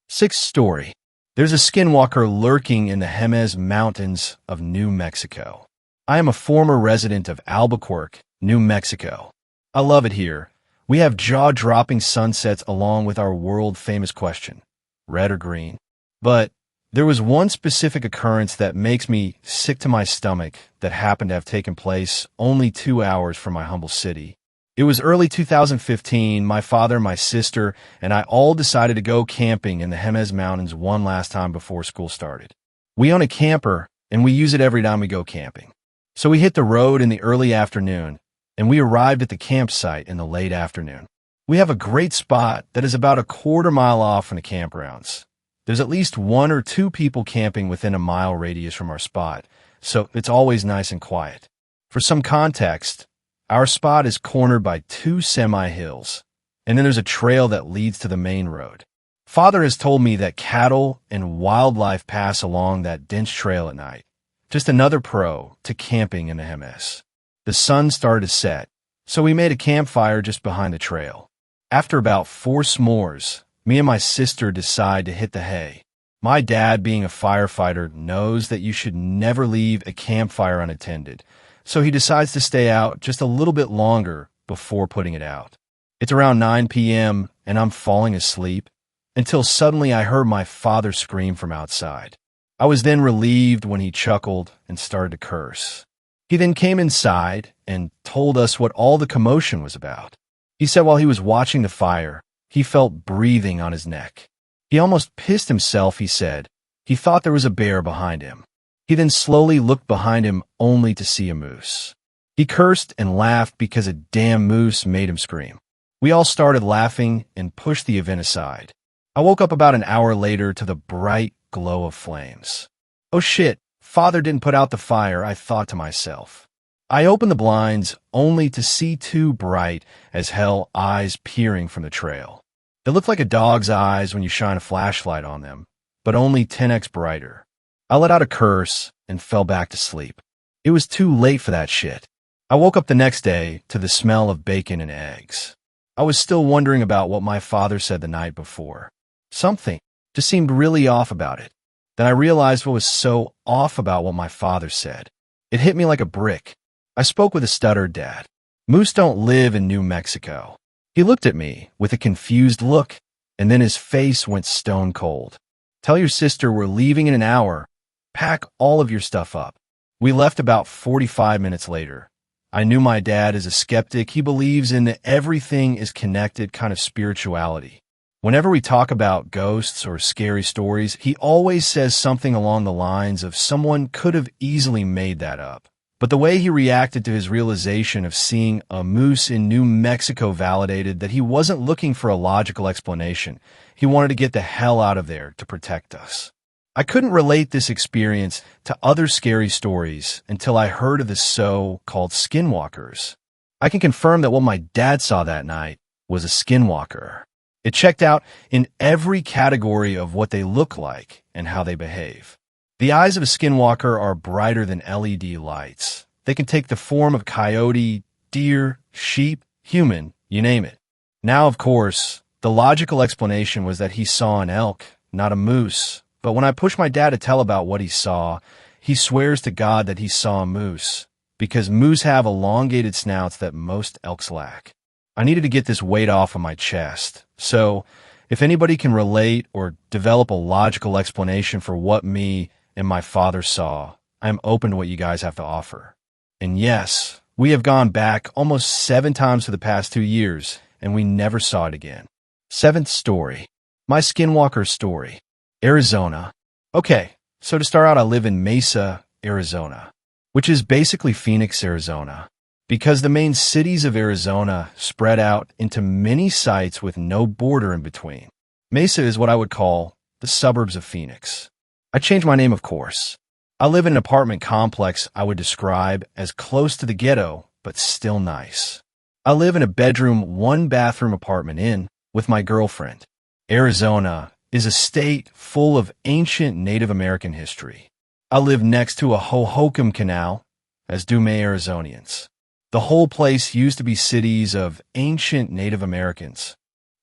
6th story. There's a skinwalker lurking in the Jemez Mountains of New Mexico. I am a former resident of Albuquerque, New Mexico. I love it here. We have jaw-dropping sunsets along with our world-famous question, red or green. But there was one specific occurrence that makes me sick to my stomach that happened to have taken place only 2 hours from my humble city. It was early 2015. My father, my sister, and I all decided to go camping in the Jemez Mountains one last time before school started. We own a camper, and we use it every time we go camping. So we hit the road in the early afternoon, and we arrived at the campsite in the late afternoon. We have a great spot that is about a quarter mile off from the campgrounds. There's at least 1 or 2 people camping within a mile radius from our spot, so it's always nice and quiet. For some context, our spot is cornered by 2 semi-hills, and then there's a trail that leads to the main road. Father has told me that cattle and wildlife pass along that dense trail at night. Just another pro to camping in the Jemez. The sun started to set, so we made a campfire just behind the trail. After about 4 s'mores, me and my sister decide to hit the hay. My dad, being a firefighter, knows that you should never leave a campfire unattended, so he decides to stay out just a little bit longer before putting it out. It's around 9 p.m., and I'm falling asleep, until suddenly I heard my father scream from outside. I was then relieved when he chuckled and started to curse. He then came inside and told us what all the commotion was about. He said while he was watching the fire, he felt breathing on his neck. He almost pissed himself, he said. He thought there was a bear behind him. He then slowly looked behind him only to see a moose. He cursed and laughed because a damn moose made him scream. We all started laughing and pushed the event aside. I woke up about an hour later to the bright glow of flames. Oh shit, Father didn't put out the fire, I thought to myself. I opened the blinds only to see two bright as hell eyes peering from the trail. They looked like a dog's eyes when you shine a flashlight on them, but only 10x brighter. I let out a curse and fell back to sleep. It was too late for that shit. I woke up the next day to the smell of bacon and eggs. I was still wondering about what my father said the night before. Something just seemed really off about it. Then I realized what was so off about what my father said. It hit me like a brick. I spoke with a stuttered dad. Moose don't live in New Mexico. He looked at me with a confused look, and then his face went stone cold. Tell your sister we're leaving in an hour. Pack all of your stuff up. We left about 45 minutes later. I knew my dad is a skeptic. He believes in the everything is connected kind of spirituality. Whenever we talk about ghosts or scary stories, he always says something along the lines of someone could have easily made that up. But the way he reacted to his realization of seeing a moose in New Mexico validated that he wasn't looking for a logical explanation. He wanted to get the hell out of there to protect us. I couldn't relate this experience to other scary stories until I heard of the so-called skinwalkers. I can confirm that what my dad saw that night was a skinwalker. It checked out in every category of what they look like and how they behave. The eyes of a skinwalker are brighter than LED lights. They can take the form of coyote, deer, sheep, human, you name it. Now, of course, the logical explanation was that he saw an elk, not a moose. But when I pushed my dad to tell about what he saw, he swears to God that he saw a moose, because moose have elongated snouts that most elks lack. I needed to get this weight off of my chest. So, if anybody can relate or develop a logical explanation for what me and my father saw, I am open to what you guys have to offer. And yes, we have gone back almost 7 times for the past 2 years, and we never saw it again. 7th story. My skinwalker story. Arizona. Okay, so to start out, I live in Mesa, Arizona, which is basically Phoenix, Arizona, because the main cities of Arizona spread out into many sites with no border in between. Mesa is what I would call the suburbs of Phoenix. I changed my name, of course. I live in an apartment complex I would describe as close to the ghetto, but still nice. I live in a bedroom, 1-bathroom apartment inn with my girlfriend. Arizona is a state full of ancient Native American history. I live next to a Hohokam Canal, as do many Arizonians. The whole place used to be cities of ancient Native Americans.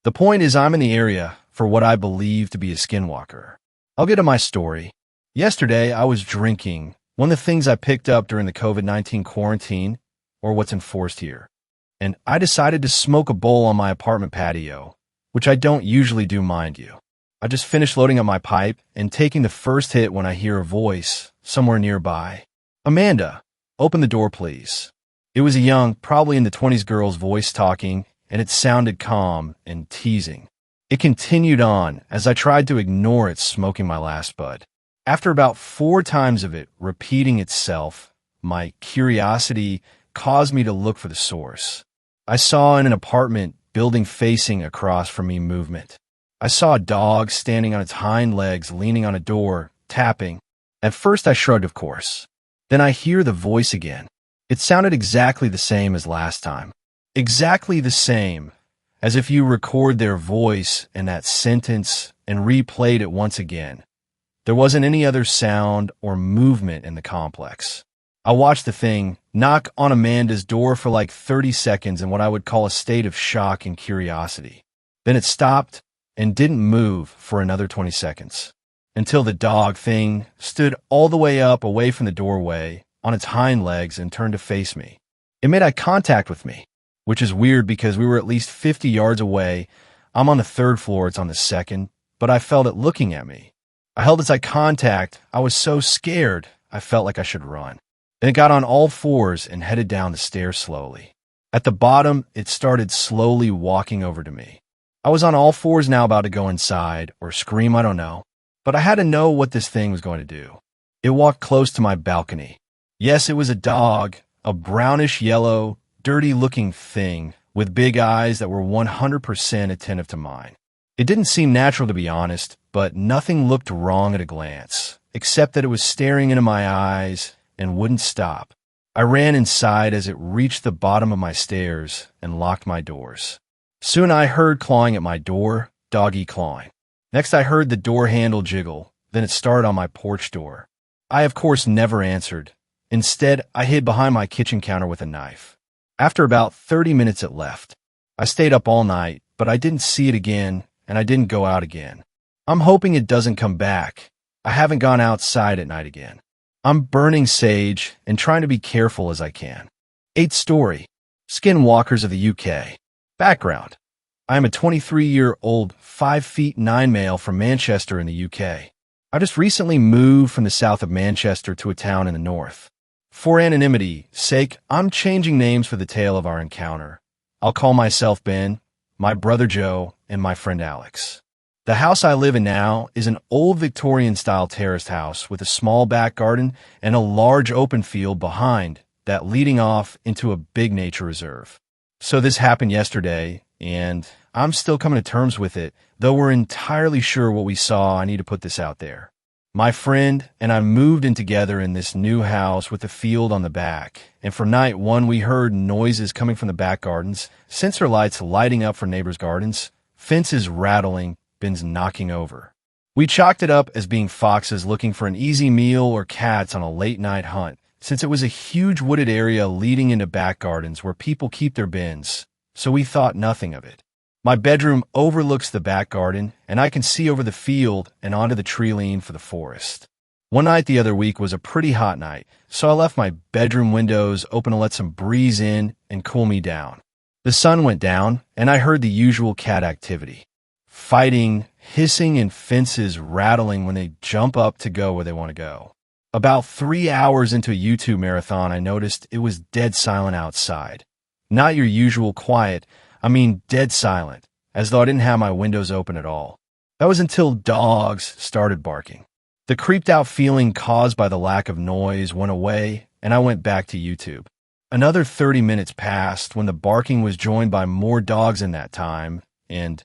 The point is I'm in the area for what I believe to be a skinwalker. I'll get to my story. Yesterday, I was drinking, one of the things I picked up during the COVID-19 quarantine, or what's enforced here. And I decided to smoke a bowl on my apartment patio, which I don't usually do, mind you. I just finished loading up my pipe and taking the first hit when I hear a voice somewhere nearby. Amanda, open the door, please. It was a young, probably in the 20s girl's voice talking, and it sounded calm and teasing. It continued on as I tried to ignore it smoking my last bud. After about 4 times of it repeating itself, my curiosity caused me to look for the source. I saw in an apartment building facing across from me movement. I saw a dog standing on its hind legs, leaning on a door, tapping. At first I shrugged, of course. Then I hear the voice again. It sounded exactly the same as last time. Exactly the same, as if you record their voice in that sentence and replayed it once again. There wasn't any other sound or movement in the complex. I watched the thing knock on Amanda's door for like 30 seconds in what I would call a state of shock and curiosity. Then it stopped and didn't move for another 20 seconds, until the dog thing stood all the way up away from the doorway on its hind legs and turned to face me. It made eye contact with me, which is weird because we were at least 50 yards away. I'm on the 3rd floor, it's on the 2nd, but I felt it looking at me. I held its eye contact. I was so scared, I felt like I should run. Then it got on all fours and headed down the stairs slowly. At the bottom, it started slowly walking over to me. I was on all fours now, about to go inside or scream, I don't know. But I had to know what this thing was going to do. It walked close to my balcony. Yes, it was a dog, a brownish yellow, dirty-looking thing with big eyes that were 100% attentive to mine. It didn't seem natural, to be honest, but nothing looked wrong at a glance, except that it was staring into my eyes and wouldn't stop. I ran inside as it reached the bottom of my stairs and locked my doors. Soon I heard clawing at my door, doggy clawing. Next I heard the door handle jiggle, then it started on my porch door. I, of course, never answered. Instead, I hid behind my kitchen counter with a knife. After about 30 minutes it left. I stayed up all night, but I didn't see it again, and I didn't go out again. I'm hoping it doesn't come back. I haven't gone outside at night again. I'm burning sage and trying to be careful as I can. 8th story. Skinwalkers of the UK. Background. I am a 23-year-old, 5'9" male from Manchester in the UK. I just recently moved from the south of Manchester to a town in the north. For anonymity's sake, I'm changing names for the tale of our encounter. I'll call myself Ben, my brother Joe, and my friend Alex. The house I live in now is an old Victorian-style terraced house with a small back garden and a large open field behind that leading off into a big nature reserve. So this happened yesterday, and I'm still coming to terms with it, though we're entirely sure what we saw. I need to put this out there. My friend and I moved in together in this new house with a field on the back, and for night one we heard noises coming from the back gardens, sensor lights lighting up for neighbors' gardens, fences rattling, bins knocking over. We chalked it up as being foxes looking for an easy meal or cats on a late-night hunt, since it was a huge wooded area leading into back gardens where people keep their bins, so we thought nothing of it. My bedroom overlooks the back garden, and I can see over the field and onto the tree line for the forest. One night the other week was a pretty hot night, so I left my bedroom windows open to let some breeze in and cool me down. The sun went down, and I heard the usual cat activity. Fighting, hissing, and fences rattling when they jump up to go where they want to go. About 3 hours into a YouTube marathon, I noticed it was dead silent outside. Not your usual quiet, I mean dead silent, as though I didn't have my windows open at all. That was until dogs started barking. The creeped out feeling caused by the lack of noise went away, and I went back to YouTube. Another 30 minutes passed when the barking was joined by more dogs in that time, and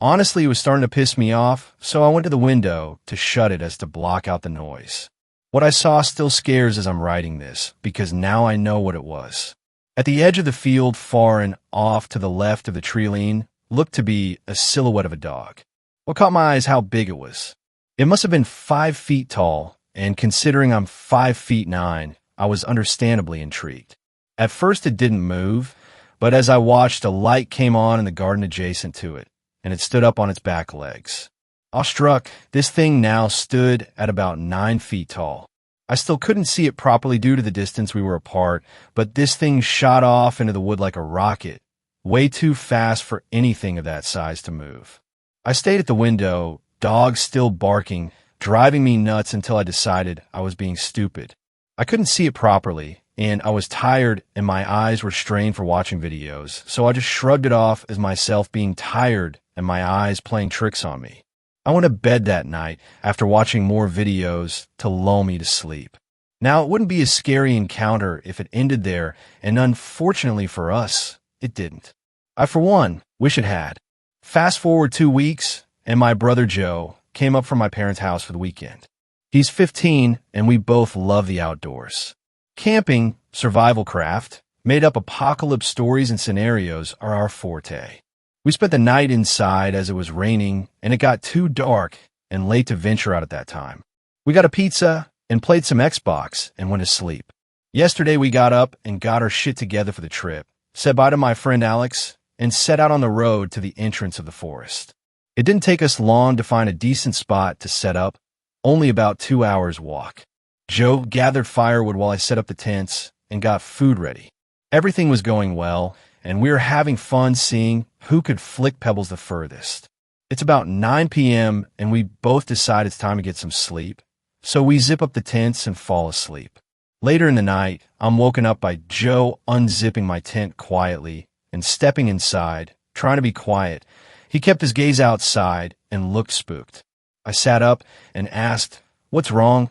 honestly it was starting to piss me off, so I went to the window to shut it as to block out the noise. What I saw still scares as I'm writing this, because now I know what it was. At the edge of the field, far and off to the left of the tree line, looked to be a silhouette of a dog. What caught my eye is how big it was. It must have been 5 feet tall, and considering I'm 5'9", I was understandably intrigued. At first it didn't move, but as I watched, a light came on in the garden adjacent to it, and it stood up on its back legs. Awestruck, this thing now stood at about 9 feet tall. I still couldn't see it properly due to the distance we were apart, but this thing shot off into the wood like a rocket, way too fast for anything of that size to move. I stayed at the window, dogs still barking, driving me nuts until I decided I was being stupid. I couldn't see it properly, and I was tired and my eyes were strained for watching videos, so I just shrugged it off as myself being tired and my eyes playing tricks on me. I went to bed that night after watching more videos to lull me to sleep. Now, it wouldn't be a scary encounter if it ended there, and unfortunately for us, it didn't. I, for one, wish it had. Fast forward 2 weeks, and my brother Joe came up from my parents' house for the weekend. He's 15, and we both love the outdoors. Camping, survival craft, made-up apocalypse stories and scenarios are our forte. We spent the night inside as it was raining, and it got too dark and late to venture out at that time. We got a pizza and played some Xbox and went to sleep. Yesterday we got up and got our shit together for the trip, said bye to my friend Alex, and set out on the road to the entrance of the forest. It didn't take us long to find a decent spot to set up, only about 2 hours walk. Joe gathered firewood while I set up the tents and got food ready. Everything was going well, and we were having fun seeing who could flick pebbles the furthest. It's about 9 p.m., and we both decide it's time to get some sleep, so we zip up the tents and fall asleep. Later in the night, I'm woken up by Joe unzipping my tent quietly and stepping inside, trying to be quiet. He kept his gaze outside and looked spooked. I sat up and asked, "What's wrong?"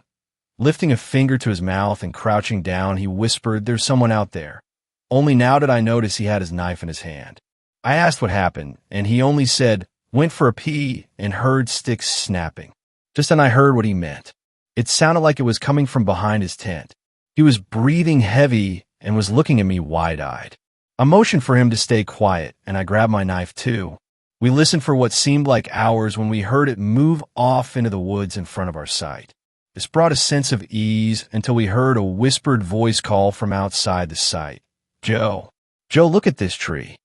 Lifting a finger to his mouth and crouching down, he whispered, "There's someone out there." Only now did I notice he had his knife in his hand. I asked what happened, and he only said, "Went for a pee and heard sticks snapping." Just then I heard what he meant. It sounded like it was coming from behind his tent. He was breathing heavy and was looking at me wide-eyed. I motioned for him to stay quiet, and I grabbed my knife too. We listened for what seemed like hours when we heard it move off into the woods in front of our sight. This brought a sense of ease until we heard a whispered voice call from outside the site. "Joe. Joe, look at this tree."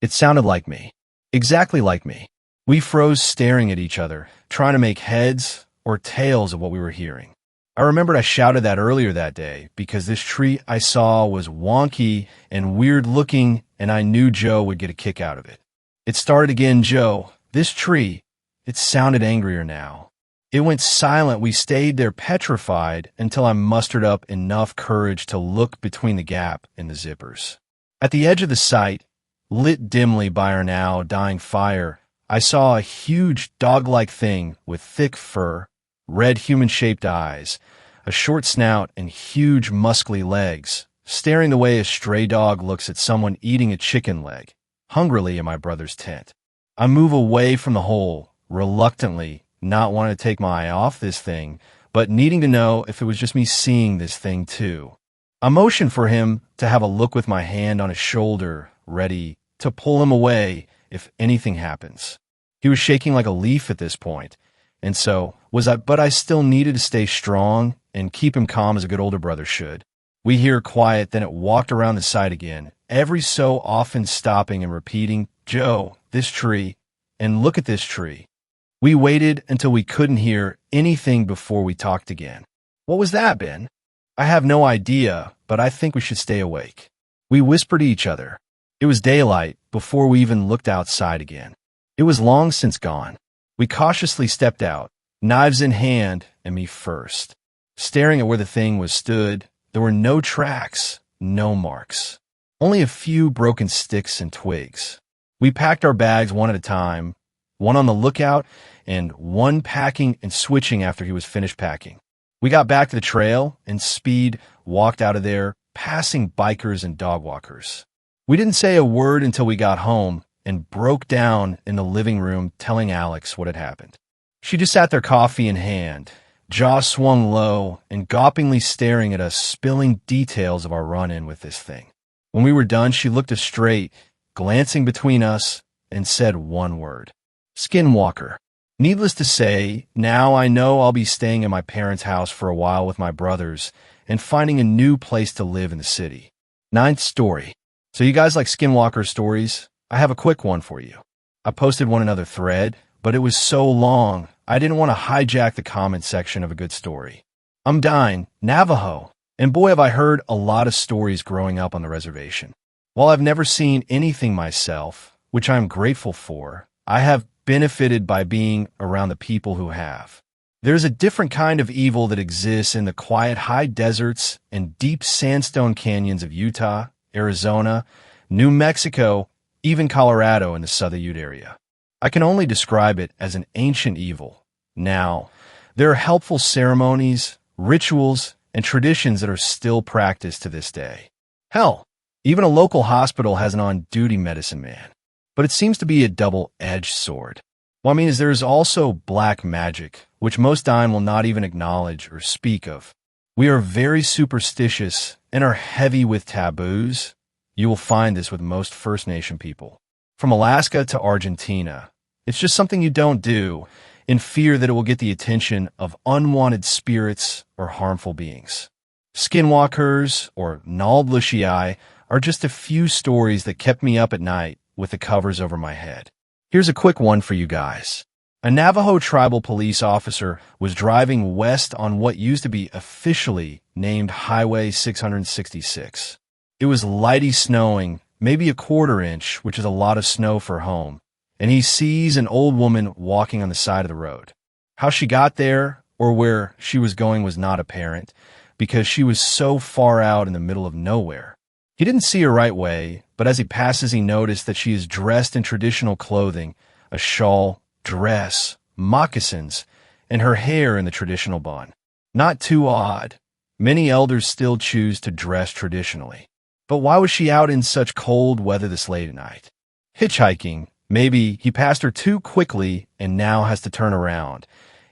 It sounded like me. Exactly like me. We froze staring at each other, trying to make heads or tails of what we were hearing. I remembered I shouted that earlier that day because this tree I saw was wonky and weird looking, and I knew Joe would get a kick out of it. It started again, "Joe, this tree." It sounded angrier now. It went silent. We stayed there petrified until I mustered up enough courage to look between the gap in the zippers. At the edge of the site, lit dimly by our now dying fire, I saw a huge dog-like thing with thick fur, red human-shaped eyes, a short snout, and huge muscly legs, staring the way a stray dog looks at someone eating a chicken leg, hungrily in my brother's tent. I move away from the hole, reluctantly, not wanting to take my eye off this thing, but needing to know if it was just me seeing this thing too. I motioned for him to have a look with my hand on his shoulder, ready to pull him away if anything happens. He was shaking like a leaf at this point, and so was I, but I still needed to stay strong and keep him calm as a good older brother should. We hear quiet, then it walked around the site again, every so often stopping and repeating, "Joe, this tree, and look at this tree." We waited until we couldn't hear anything before we talked again. "What was that, Ben?" "I have no idea, but I think we should stay awake." We whispered to each other. It was daylight before we even looked outside again. It was long since gone. We cautiously stepped out, knives in hand, and me first. Staring at where the thing was stood, there were no tracks, no marks. Only a few broken sticks and twigs. We packed our bags one at a time, one on the lookout, and one packing and switching after he was finished packing. We got back to the trail and speed walked out of there, passing bikers and dog walkers. We didn't say a word until we got home and broke down in the living room telling Alex what had happened. She just sat there, coffee in hand, jaw swung low and gawpingly staring at us, spilling details of our run-in with this thing. When we were done, she looked us straight, glancing between us, and said one word: "Skinwalker." Needless to say, now I know I'll be staying in my parents' house for a while with my brothers and finding a new place to live in the city. 9th story. So you guys like Skinwalker stories? I have a quick one for you. I posted one another thread, but it was so long, I didn't want to hijack the comment section of a good story. I'm dying, Navajo, and boy have I heard a lot of stories growing up on the reservation. While I've never seen anything myself, which I'm grateful for, I have benefited by being around the people who have. There's a different kind of evil that exists in the quiet high deserts and deep sandstone canyons of Utah, Arizona, New Mexico, even Colorado in the Southern Ute area. I can only describe it as an ancient evil. Now, there are helpful ceremonies, rituals, and traditions that are still practiced to this day. Hell, even a local hospital has an on-duty medicine man. But it seems to be a double-edged sword. What I mean is there's also black magic, which most dime will not even acknowledge or speak of. We are very superstitious and are heavy with taboos. You will find this with most First Nation people. From Alaska to Argentina, it's just something you don't do in fear that it will get the attention of unwanted spirits or harmful beings. Skinwalkers or Naldlushii are just a few stories that kept me up at night with the covers over my head. Here's a quick one for you guys. A Navajo tribal police officer was driving west on what used to be officially named Highway 666. It was lighty snowing, maybe a quarter-inch, which is a lot of snow for home, and he sees an old woman walking on the side of the road. How she got there or where she was going was not apparent because she was so far out in the middle of nowhere. He didn't see her right way, but as he passes, he noticed that she is dressed in traditional clothing, a shawl, dress, moccasins, and her hair in the traditional bun. Not too odd. Many elders still choose to dress traditionally. But why was she out in such cold weather this late at night? Hitchhiking. Maybe he passed her too quickly and now has to turn around.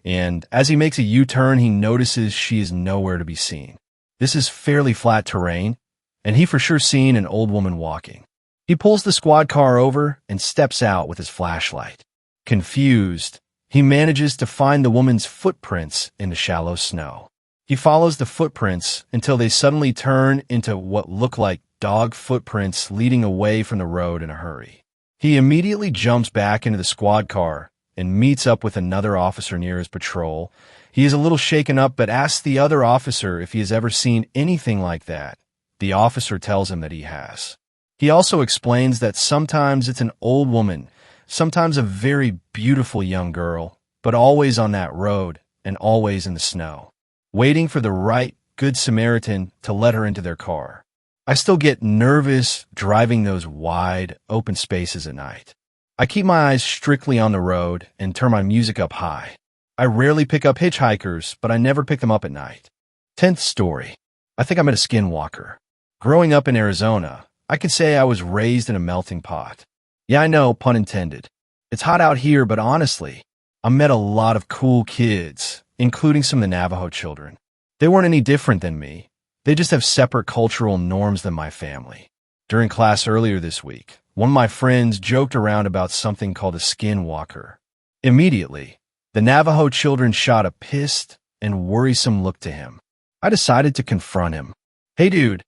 And as he makes a U-turn, he notices she is nowhere to be seen. This is fairly flat terrain, and he for sure seen an old woman walking. He pulls the squad car over and steps out with his flashlight. Confused, he manages to find the woman's footprints in the shallow snow. He follows the footprints until they suddenly turn into what look like dog footprints leading away from the road in a hurry. He immediately jumps back into the squad car and meets up with another officer near his patrol. He is a little shaken up, but asks the other officer if he has ever seen anything like that. The officer tells him that he has. He also explains that sometimes it's an old woman, sometimes a very beautiful young girl, but always on that road and always in the snow, waiting for the right Good Samaritan to let her into their car. I still get nervous driving those wide, open spaces at night. I keep my eyes strictly on the road and turn my music up high. I rarely pick up hitchhikers, but I never pick them up at night. 10th story. I think I met a skinwalker. Growing up in Arizona, I could say I was raised in a melting pot. Yeah, I know, pun intended. It's hot out here, but honestly, I met a lot of cool kids, including some of the Navajo children. They weren't any different than me. They just have separate cultural norms than my family. During class earlier this week, one of my friends joked around about something called a skinwalker. Immediately, the Navajo children shot a pissed and worrisome look to him. I decided to confront him. Hey dude,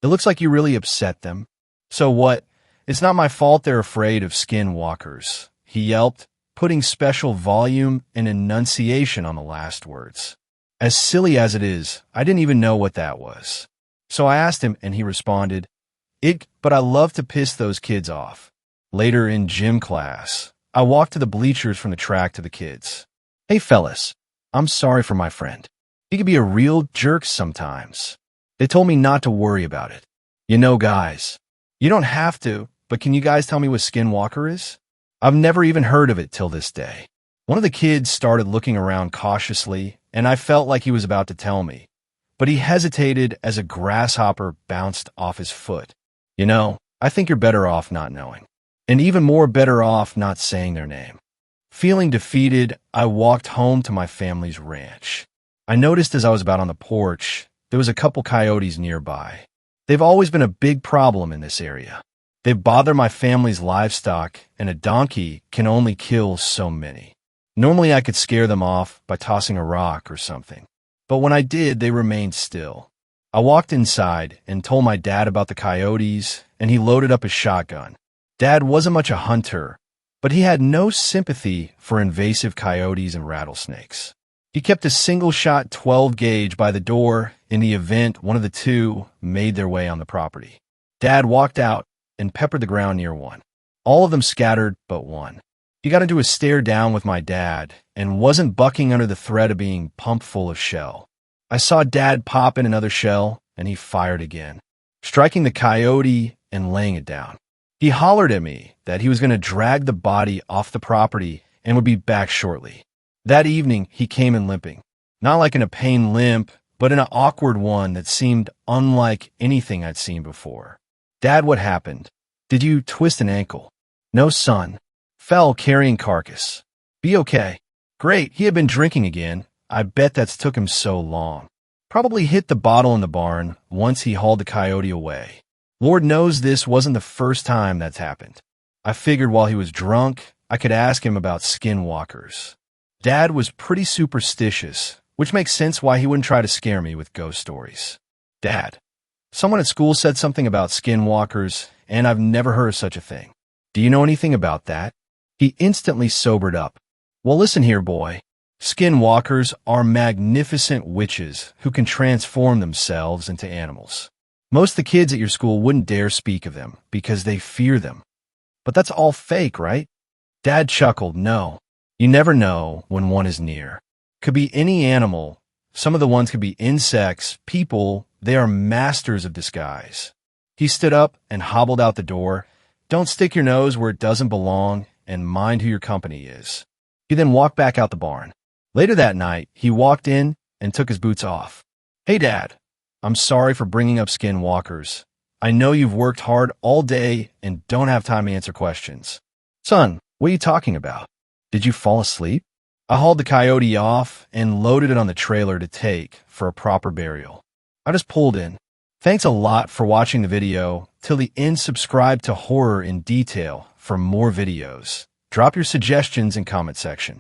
it looks like you really upset them. So what? It's not my fault they're afraid of skinwalkers, he yelped, putting special volume and enunciation on the last words. As silly as it is, I didn't even know what that was. So I asked him, and he responded, but I love to piss those kids off. Later in gym class, I walked to the bleachers from the track to the kids. Hey fellas, I'm sorry for my friend. He can be a real jerk sometimes. They told me not to worry about it. You know, guys, you don't have to, but can you guys tell me what Skinwalker is? I've never even heard of it till this day. One of the kids started looking around cautiously, and I felt like he was about to tell me, but he hesitated as a grasshopper bounced off his foot. You know, I think you're better off not knowing, and even more better off not saying their name. Feeling defeated, I walked home to my family's ranch. I noticed as I was about on the porch, there was a couple coyotes nearby. They've always been a big problem in this area. They bother my family's livestock, and a donkey can only kill so many. Normally I could scare them off by tossing a rock or something, but when I did, they remained still. I walked inside and told my dad about the coyotes, and he loaded up his shotgun. Dad wasn't much a hunter, but he had no sympathy for invasive coyotes and rattlesnakes. He kept a single-shot 12-gauge by the door in the event one of the two made their way on the property. Dad walked out and peppered the ground near one. All of them scattered but one. He got into a stare down with my dad and wasn't bucking under the threat of being pumped full of shell. I saw Dad pop in another shell, and he fired again, striking the coyote and laying it down. He hollered at me that he was going to drag the body off the property and would be back shortly. That evening, he came in limping, not like in a pain limp, but in an awkward one that seemed unlike anything I'd seen before. Dad, what happened? Did you twist an ankle? No, son. Fell carrying carcass. Be okay. Great, he had been drinking again. I bet that's took him so long. Probably hit the bottle in the barn once he hauled the coyote away. Lord knows this wasn't the first time that's happened. I figured while he was drunk, I could ask him about skinwalkers. Dad was pretty superstitious, which makes sense why he wouldn't try to scare me with ghost stories. Dad, someone at school said something about skinwalkers, and I've never heard of such a thing. Do you know anything about that? He instantly sobered up. Well, listen here, boy. Skinwalkers are magnificent witches who can transform themselves into animals. Most of the kids at your school wouldn't dare speak of them because they fear them. But that's all fake, right? Dad chuckled. No, you never know when one is near. Could be any animal. Some of the ones could be insects, people. They are masters of disguise. He stood up and hobbled out the door. Don't stick your nose where it doesn't belong, and mind who your company is. He then walked back out the barn. Later that night, he walked in and took his boots off. Hey, Dad. I'm sorry for bringing up skinwalkers. I know you've worked hard all day and don't have time to answer questions. Son, what are you talking about? Did you fall asleep? I hauled the coyote off and loaded it on the trailer to take for a proper burial. I just pulled in. Thanks a lot for watching the video. Till the end, subscribe to Horror in Detail for more videos. Drop your suggestions in comment section.